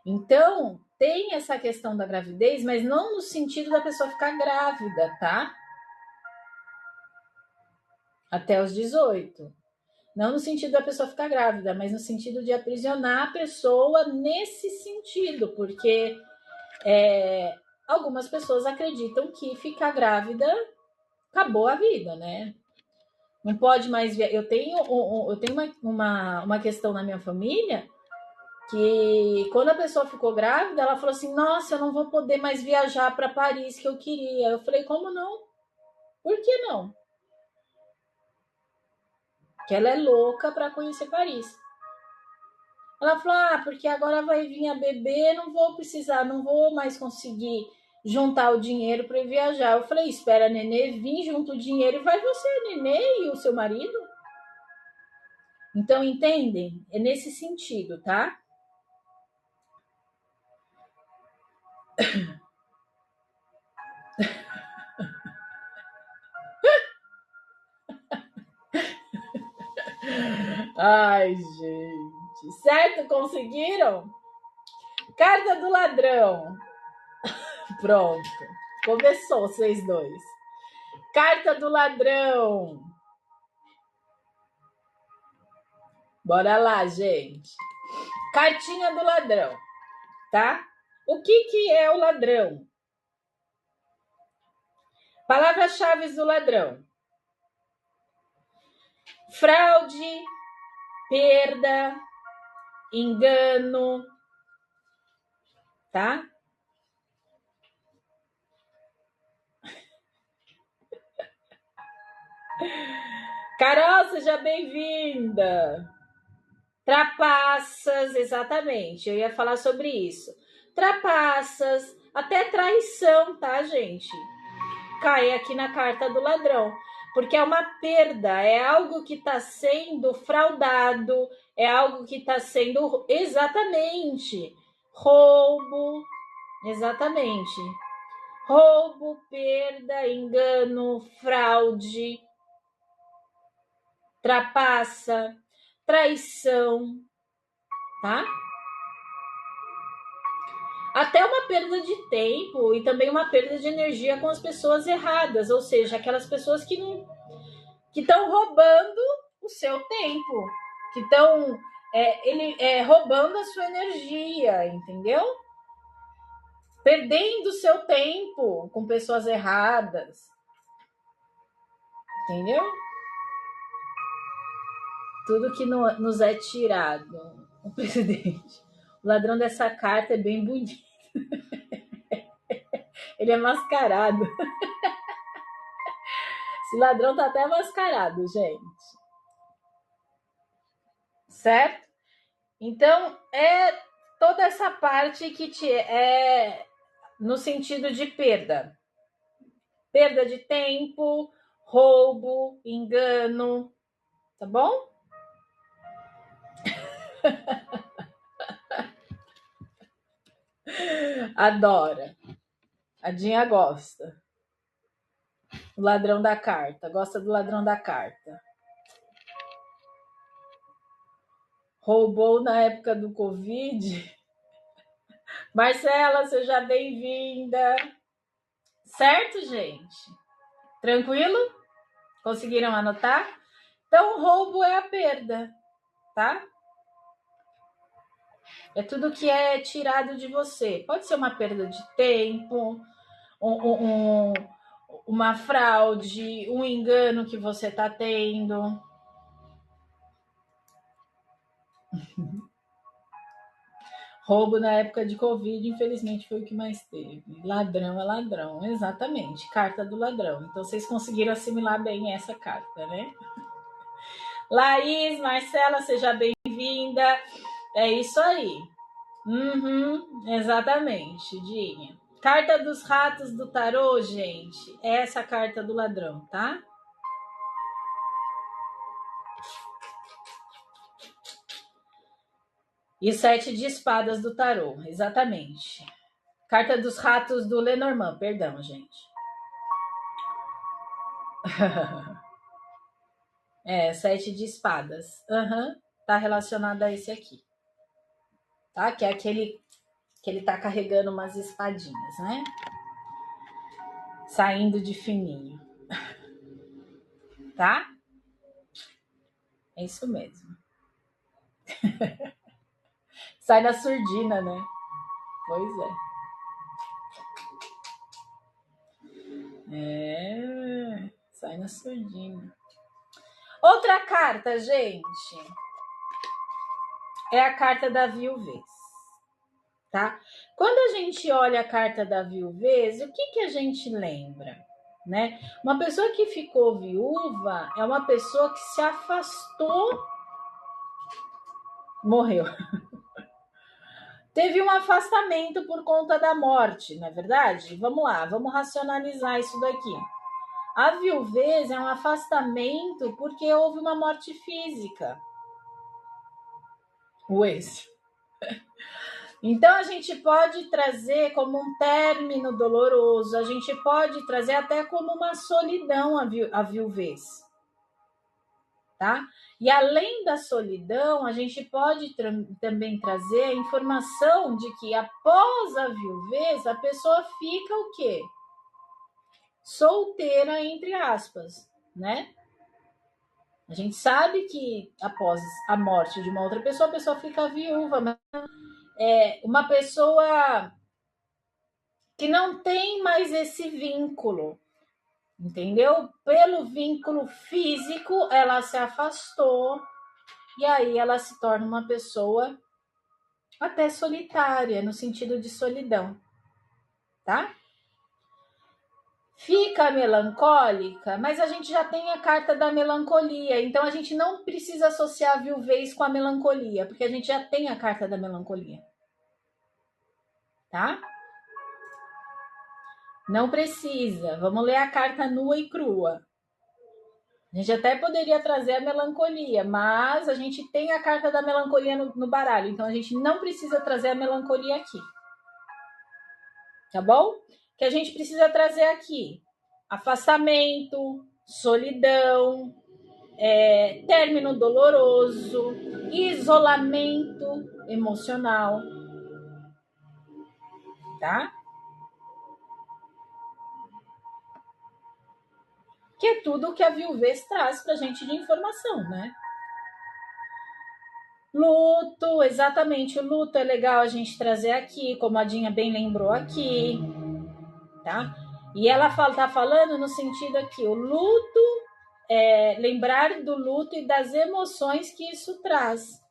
Speaker 1: Então, tem essa questão da gravidez, mas não no sentido da pessoa ficar grávida, tá? Até os 18. Não no sentido da pessoa ficar grávida, mas no sentido de aprisionar a pessoa nesse sentido, porque algumas pessoas acreditam que ficar grávida acabou a vida, né? Não pode mais ver. Eu tenho uma questão na minha família que quando a pessoa ficou grávida, ela falou assim: nossa, eu não vou poder mais viajar para Paris que eu queria. Eu falei: como não? Por que não? Que ela é louca para conhecer Paris. Ela falou: porque agora vai vir a bebê, não vou mais conseguir juntar o dinheiro para viajar. Eu falei: espera a nenê vir, junto o dinheiro e vai você, a nenê e o seu marido. Então, entendem? É nesse sentido, tá? Ai, gente. Certo? Conseguiram? Carta do ladrão. Pronto. Começou, vocês dois. Carta do ladrão. Bora lá, gente. Cartinha do ladrão, tá? O que é o ladrão? Palavras-chave do ladrão: fraude, perda, engano, tá? Carol, seja bem-vinda. Trapaças, exatamente. Eu ia falar sobre isso. Trapaças, até traição, tá, gente? Cai aqui na carta do ladrão. Porque é uma perda, é algo que está sendo fraudado, é algo que está sendo exatamente roubo, exatamente. Roubo, perda, engano, fraude, trapaça, traição, tá? Até uma perda de tempo e também uma perda de energia com as pessoas erradas, ou seja, aquelas pessoas que estão roubando o seu tempo, que estão roubando a sua energia, entendeu? Perdendo o seu tempo com pessoas erradas, entendeu? Tudo que nos é tirado. O presidente. O ladrão dessa carta é bem bonito. Ele é mascarado. Esse ladrão tá até mascarado, gente. Certo? Então, é toda essa parte que é no sentido de perda. Perda de tempo, roubo, engano, tá bom? Adora. A Dinha gosta. O ladrão da carta. Gosta do ladrão da carta. Roubou na época do Covid. Marcela, seja bem-vinda. Certo, gente? Tranquilo? Conseguiram anotar? Então, roubo é a perda, tá? É tudo que é tirado de você. Pode ser uma perda de tempo, uma fraude, um engano que você está tendo. Roubo na época de Covid, infelizmente, foi o que mais teve. Ladrão é ladrão, exatamente. Carta do ladrão. Então, vocês conseguiram assimilar bem essa carta, né? Laís, Marcela, seja bem-vinda. É isso aí. Exatamente, Dinha. Carta dos ratos do tarô, gente. É essa carta do ladrão, tá? E o 7 de espadas do tarô, exatamente. Carta dos ratos do Lenormand, perdão, gente. 7 de espadas. Tá relacionado a esse aqui. Tá? Que é aquele que ele tá carregando umas espadinhas, né? Saindo de fininho. Tá? É isso mesmo. Sai na surdina, né? Pois é. Sai na surdina. Outra carta, gente, é a carta da viuvez, tá? Quando a gente olha a carta da viuvez, o que a gente lembra, né? Uma pessoa que ficou viúva é uma pessoa que se afastou, morreu. Teve um afastamento por conta da morte, não é verdade? Vamos lá, vamos racionalizar isso daqui. A viuvez é um afastamento porque houve uma morte física. O ex. Então, a gente pode trazer como um término doloroso, a gente pode trazer até como uma solidão a viuvez. Tá? E além da solidão, a gente pode também trazer a informação de que após a viuvez, a pessoa fica o quê? solteira, entre aspas, né? A gente sabe que após a morte de uma outra pessoa, a pessoa fica viúva, mas uma pessoa que não tem mais esse vínculo, entendeu? Pelo vínculo físico, ela se afastou e aí ela se torna uma pessoa até solitária, no sentido de solidão, tá? Fica melancólica, mas a gente já tem a carta da melancolia, então a gente não precisa associar a viuvez com a melancolia, porque a gente já tem a carta da melancolia, tá? Não precisa. Vamos ler a carta nua e crua. A gente até poderia trazer a melancolia, mas a gente tem a carta da melancolia no baralho, então a gente não precisa trazer a melancolia aqui. Tá bom? O que a gente precisa trazer aqui? Afastamento, solidão, término doloroso, isolamento emocional, tá? Que é tudo o que a viuvez traz pra gente de informação, né? Luto, exatamente. O luto é legal a gente trazer aqui, como a Dinha bem lembrou aqui, tá? E ela tá falando no sentido aqui, o luto, lembrar do luto e das emoções que isso traz.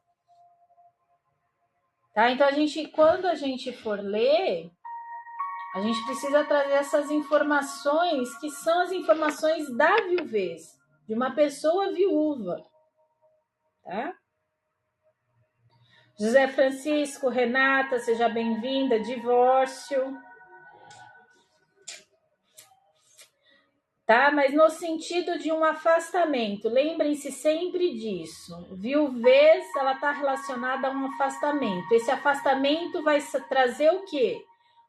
Speaker 1: Tá? Então, quando a gente for ler, a gente precisa trazer essas informações que são as informações da viuvez, de uma pessoa viúva, tá? José Francisco, Renata, seja bem-vinda, divórcio, tá? Mas no sentido de um afastamento, lembrem-se sempre disso. Viuvez, ela está relacionada a um afastamento. Esse afastamento vai trazer o quê?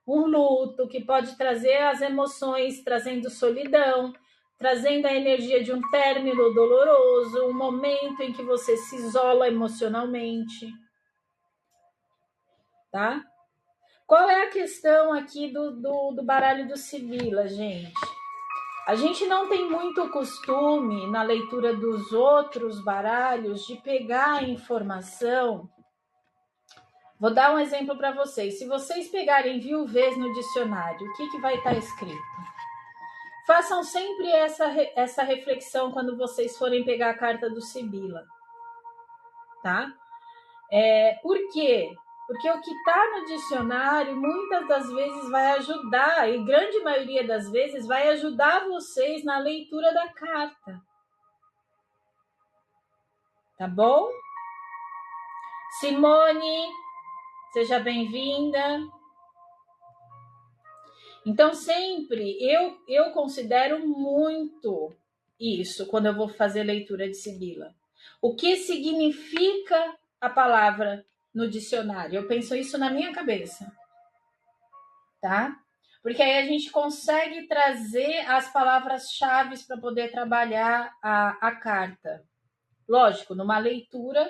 Speaker 1: Um luto, que pode trazer as emoções, trazendo solidão, trazendo a energia de um término doloroso, um momento em que você se isola emocionalmente, tá? Qual é a questão aqui do baralho do Sibila, gente? A gente não tem muito costume na leitura dos outros baralhos de pegar a informação. Vou dar um exemplo para vocês. Se vocês pegarem viuvez no dicionário, o que vai estar escrito? Façam sempre essa reflexão quando vocês forem pegar a carta do Sibila, tá? Por quê? Porque o que está no dicionário muitas das vezes vai ajudar, e grande maioria das vezes vai ajudar vocês na leitura da carta. Tá bom? Simone, seja bem-vinda. Então, sempre eu considero muito isso quando eu vou fazer leitura de Sibila. O que significa a palavra no dicionário? Eu penso isso na minha cabeça, tá? Porque aí a gente consegue trazer as palavras-chave para poder trabalhar a carta. Lógico, numa leitura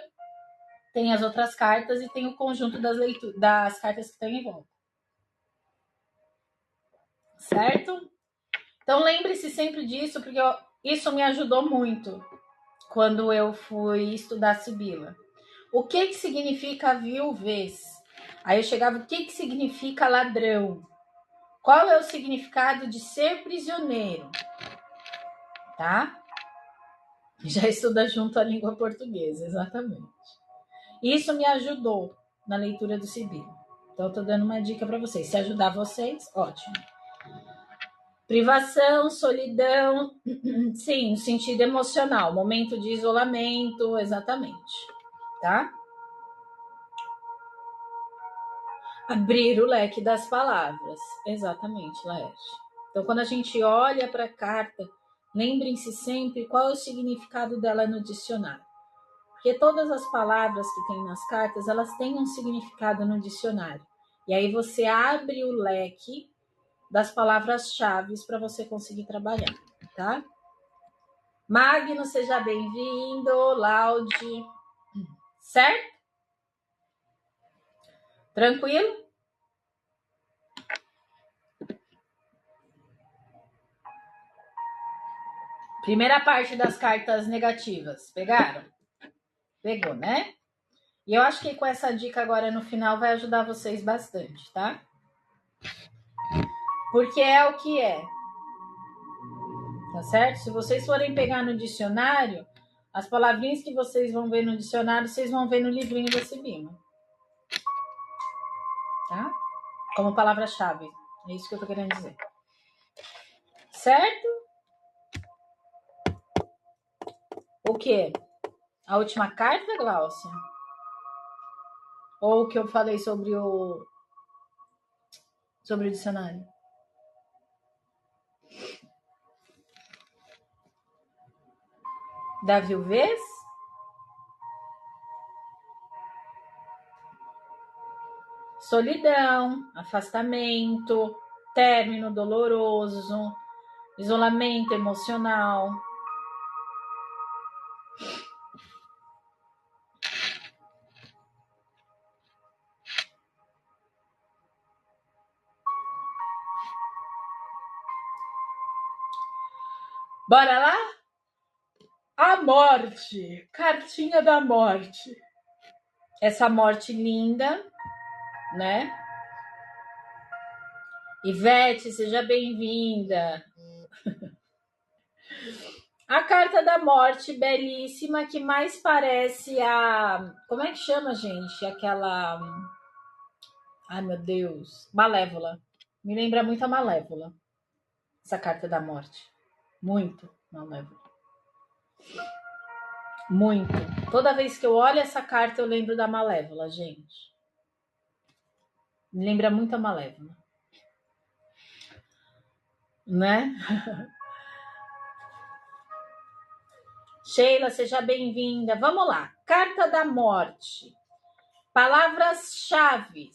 Speaker 1: tem as outras cartas e tem o conjunto das cartas que estão em volta. Certo? Então lembre-se sempre disso, porque isso me ajudou muito quando eu fui estudar Sibila. O que significa viuvez? Aí eu chegava, o que significa ladrão? Qual é o significado de ser prisioneiro? Tá? Já estuda junto a língua portuguesa, exatamente. Isso me ajudou na leitura do Sibila. Então, eu tô dando uma dica para vocês. Se ajudar vocês, ótimo. Privação, solidão, sim, no sentido emocional, momento de isolamento, exatamente, tá? Abrir o leque das palavras, exatamente, Laerte. Então, quando a gente olha para a carta, lembrem-se sempre qual é o significado dela no dicionário. Porque todas as palavras que tem nas cartas, elas têm um significado no dicionário. E aí você abre o leque das palavras-chave para você conseguir trabalhar, tá? Magno, seja bem-vindo. Laude. Certo? Tranquilo? Primeira parte das cartas negativas. Pegaram? Pegou, né? E eu acho que com essa dica agora no final vai ajudar vocês bastante, tá? Porque é o que é. Tá certo? Se vocês forem pegar no dicionário, as palavrinhas que vocês vão ver no dicionário, vocês vão ver no livrinho da Sibima. Tá? Como palavra-chave. É isso que eu tô querendo dizer. Certo? O quê? A última carta, Gláucia? Ou o que eu falei sobre o dicionário? Da viuvez? Solidão, afastamento, término doloroso, isolamento emocional. Bora lá? A morte, cartinha da morte. Essa morte linda, né? Ivete, seja bem-vinda. A carta da morte, belíssima, que mais parece a... Como é que chama, gente? Aquela... Ai, meu Deus. Malévola. Me lembra muito a Malévola. Essa carta da morte. Muito Malévola. Muito. Toda vez que eu olho essa carta, eu lembro da Malévola, gente. Me lembra muito a Malévola. Né? Sheila, seja bem-vinda. Vamos lá. Carta da morte. Palavras-chave.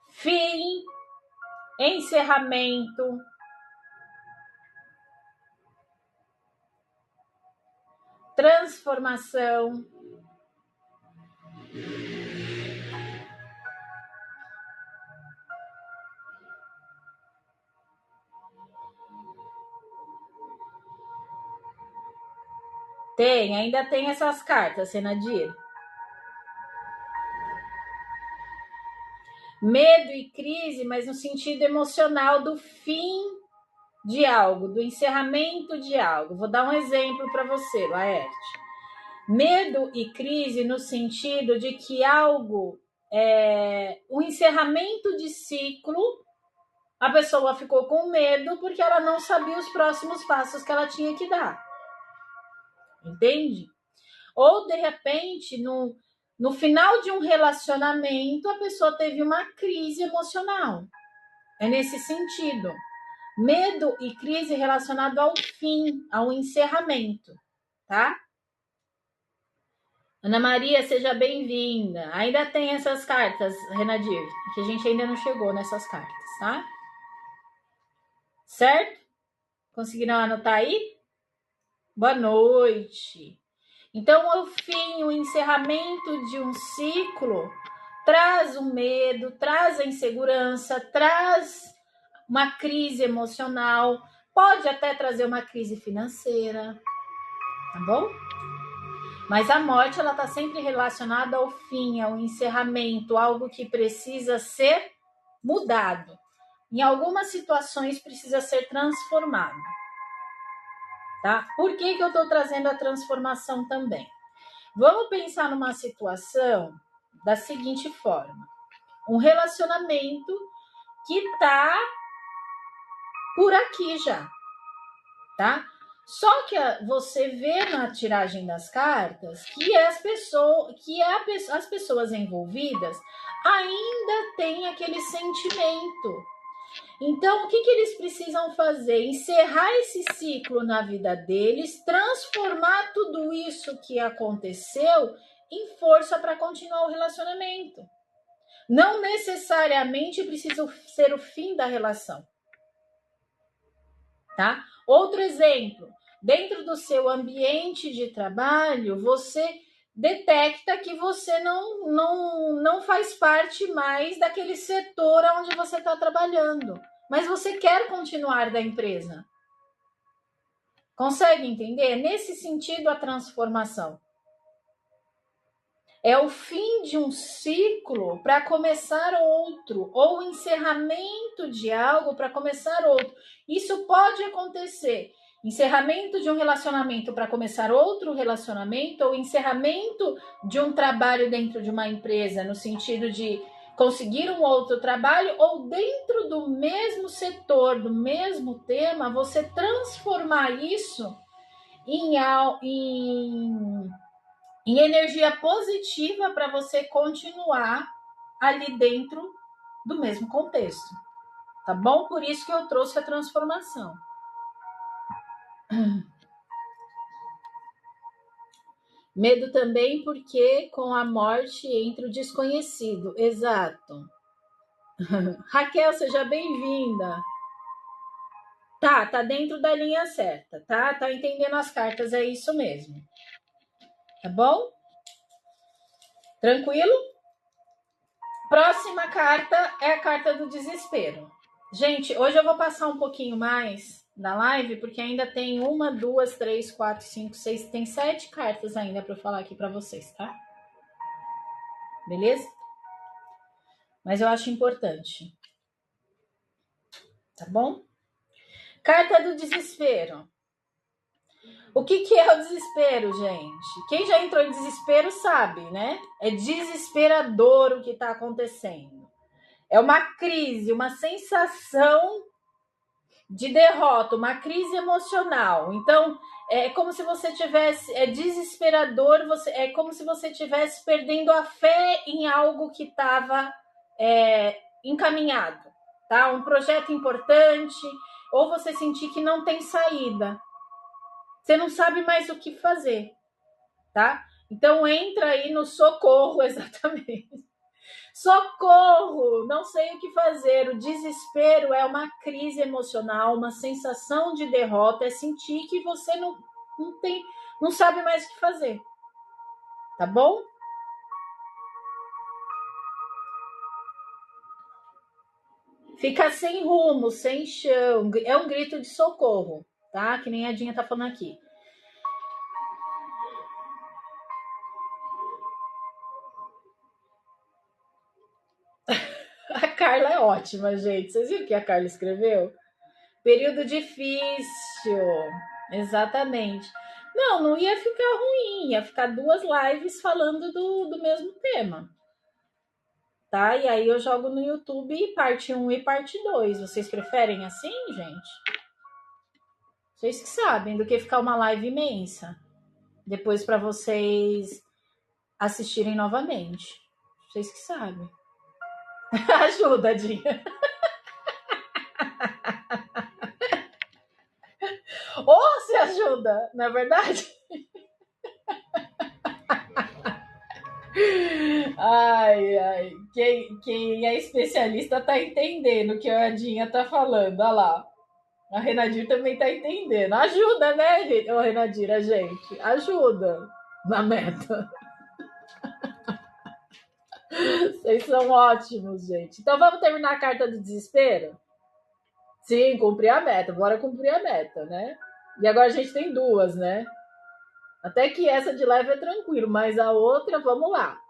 Speaker 1: Fim, encerramento, transformação, ainda tem essas cartas, Senadir. Medo e crise, mas no sentido emocional do fim de algo, do encerramento de algo. Vou dar um exemplo para você, Laerte. Medo e crise no sentido de que algo um encerramento de ciclo, a pessoa ficou com medo porque ela não sabia os próximos passos que ela tinha que dar. Entende? Ou, de repente, no final de um relacionamento, a pessoa teve uma crise emocional. É nesse sentido. Medo e crise relacionado ao fim, ao encerramento, tá? Ana Maria, seja bem-vinda. Ainda tem essas cartas, Renadir, que a gente ainda não chegou nessas cartas, tá? Certo? Conseguiram anotar aí? Boa noite. Então, o fim, o encerramento de um ciclo traz o medo, traz a insegurança, traz uma crise emocional, pode até trazer uma crise financeira, tá bom? Mas a morte, ela tá sempre relacionada ao fim, ao encerramento, algo que precisa ser mudado. Em algumas situações precisa ser transformado. Tá? Por que eu tô trazendo a transformação também? Vamos pensar numa situação da seguinte forma. Um relacionamento que tá por aqui já, tá? Só que você vê na tiragem das cartas que as pessoas envolvidas ainda têm aquele sentimento. Então, o que eles precisam fazer? Encerrar esse ciclo na vida deles, transformar tudo isso que aconteceu em força para continuar o relacionamento. Não necessariamente precisa ser o fim da relação. Tá? Outro exemplo, dentro do seu ambiente de trabalho, você detecta que você não faz parte mais daquele setor onde você está trabalhando, mas você quer continuar da empresa. Consegue entender? Nesse sentido, a transformação. É o fim de um ciclo para começar outro, ou o encerramento de algo para começar outro. Isso pode acontecer. Encerramento de um relacionamento para começar outro relacionamento, ou encerramento de um trabalho dentro de uma empresa, no sentido de conseguir um outro trabalho, ou dentro do mesmo setor, do mesmo tema, você transformar isso em energia positiva para você continuar ali dentro do mesmo contexto, tá bom? Por isso que eu trouxe a transformação. Medo também porque com a morte entra o desconhecido. Exato. Raquel, seja bem-vinda. Tá dentro da linha certa, tá? Tá entendendo as cartas, é isso mesmo. Tá bom? Tranquilo? Próxima carta é a carta do desespero. Gente, hoje eu vou passar um pouquinho mais da live, porque ainda tem 1, 2, 3, 4, 5, 6, tem 7 cartas ainda para eu falar aqui para vocês, tá? Beleza? Mas eu acho importante. Tá bom? Carta do desespero. O que é o desespero, gente? Quem já entrou em desespero sabe, né? É desesperador o que está acontecendo. É uma crise, uma sensação de derrota, uma crise emocional. Então, é como se você tivesse, é desesperador, é como se você tivesse perdendo a fé em algo que estava encaminhado, tá? Um projeto importante, ou você sentir que não tem saída. Você não sabe mais o que fazer, tá? Então, entra aí no socorro, exatamente. Socorro! Não sei o que fazer. O desespero é uma crise emocional, uma sensação de derrota, é sentir que você não sabe mais o que fazer. Tá bom? Fica sem rumo, sem chão. É um grito de socorro, tá? Que nem a Dinha tá falando aqui. A Carla é ótima, gente. Vocês viram o que a Carla escreveu? Período difícil. Exatamente. Não ia ficar ruim, ia ficar 2 lives falando do mesmo tema. Tá? E aí eu jogo no YouTube parte 1 e parte 2. Vocês preferem assim, gente? Vocês que sabem, do que ficar uma live imensa. Depois para vocês assistirem novamente. Vocês que sabem. Ajuda, Dinha. Ou se ajuda, não é verdade? Ai. Quem é especialista tá entendendo o que a Dinha tá falando. Olha lá. A Renadir também tá entendendo. Ajuda, né, Renadir, a gente? Ajuda na meta. Vocês são ótimos, gente. Então vamos terminar a carta do desespero? Sim, cumprir a meta. Bora cumprir a meta, né? E agora a gente tem 2, né? Até que essa de leve é tranquilo, mas a outra, vamos lá.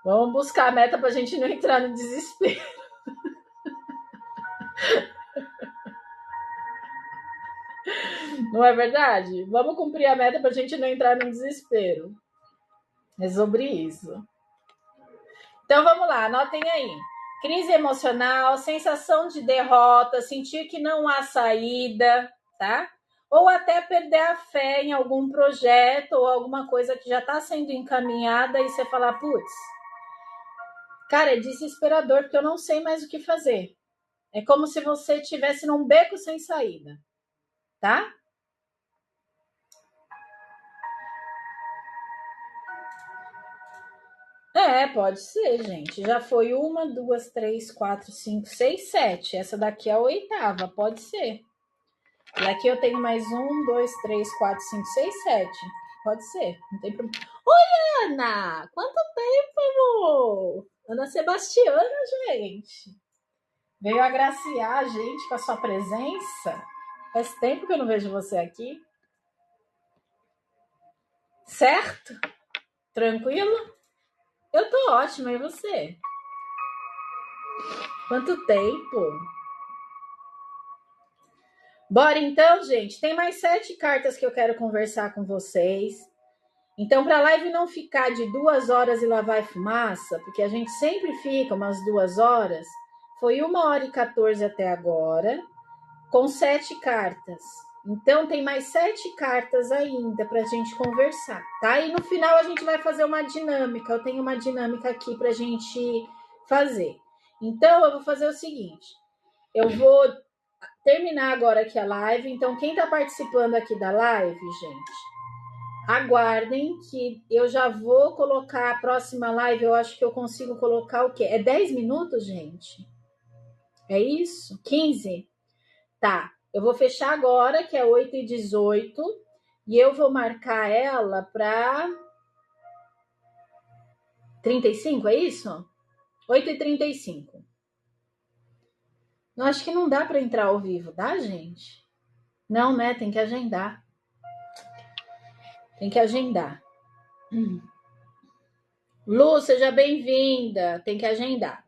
Speaker 1: Vamos buscar a meta pra gente não entrar no desespero. Não é verdade? Vamos cumprir a meta pra gente não entrar no desespero. É sobre isso. Então vamos lá, anotem aí. Crise emocional, sensação de derrota, sentir que não há saída, tá? Ou até perder a fé em algum projeto ou alguma coisa que já está sendo encaminhada e você falar, putz, cara, é desesperador porque eu não sei mais o que fazer. É como se você estivesse num beco sem saída, tá? Pode ser, gente. Já foi 1, 2, 3, 4, 5, 6, 7. Essa daqui é a 8ª, pode ser. E aqui eu tenho mais 1, 2, 3, 4, 5, 6, 7. Pode ser, não tem problema. Oi, Ana! Quanto tempo! Ana Sebastiana, gente. Veio agraciar a gente com a sua presença. Faz tempo que eu não vejo você aqui. Certo? Tranquilo? Eu tô ótima, e você? Quanto tempo? Bora então, gente. Tem mais 7 cartas que eu quero conversar com vocês. Então, para a live não ficar de 2 horas e lá vai fumaça, porque a gente sempre fica umas 2 horas, foi 1h14 até agora, com 7 cartas. Então, tem mais 7 cartas ainda para a gente conversar, tá? E no final a gente vai fazer uma dinâmica. Eu tenho uma dinâmica aqui para a gente fazer. Então, eu vou fazer o seguinte. Eu vou terminar agora aqui a live. Então, quem está participando aqui da live, gente, aguardem que eu já vou colocar a próxima live. Eu acho que eu consigo colocar o quê? É 10 minutos, gente? É isso? 15? Tá. Eu vou fechar agora, que é 8h18, e eu vou marcar ela para 35, é isso? 8h35. Eu acho que não dá para entrar ao vivo, dá, gente? Não, né? Tem que agendar. Tem que agendar. Lu, seja bem-vinda. Tem que agendar.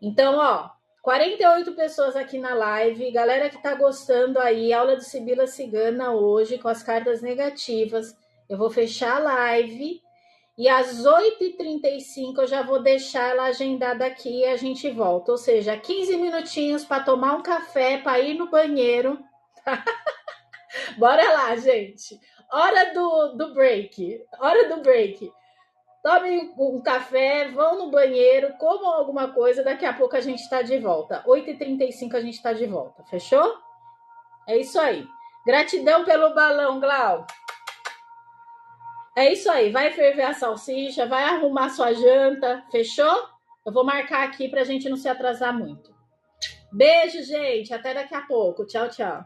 Speaker 1: Então, ó, 48 pessoas aqui na live. Galera que tá gostando aí, aula de Sibila Cigana hoje com as cartas negativas. Eu vou fechar a live e às 8h35 eu já vou deixar ela agendada aqui e a gente volta. Ou seja, 15 minutinhos para tomar um café, para ir no banheiro. Bora lá, gente. Hora do break. Hora do break. Tomem um café, vão no banheiro, comam alguma coisa, daqui a pouco a gente está de volta. 8h35 a gente está de volta, fechou? É isso aí. Gratidão pelo balão, Glau. É isso aí, vai ferver a salsicha, vai arrumar sua janta, fechou? Eu vou marcar aqui para a gente não se atrasar muito. Beijo, gente, até daqui a pouco. Tchau, tchau.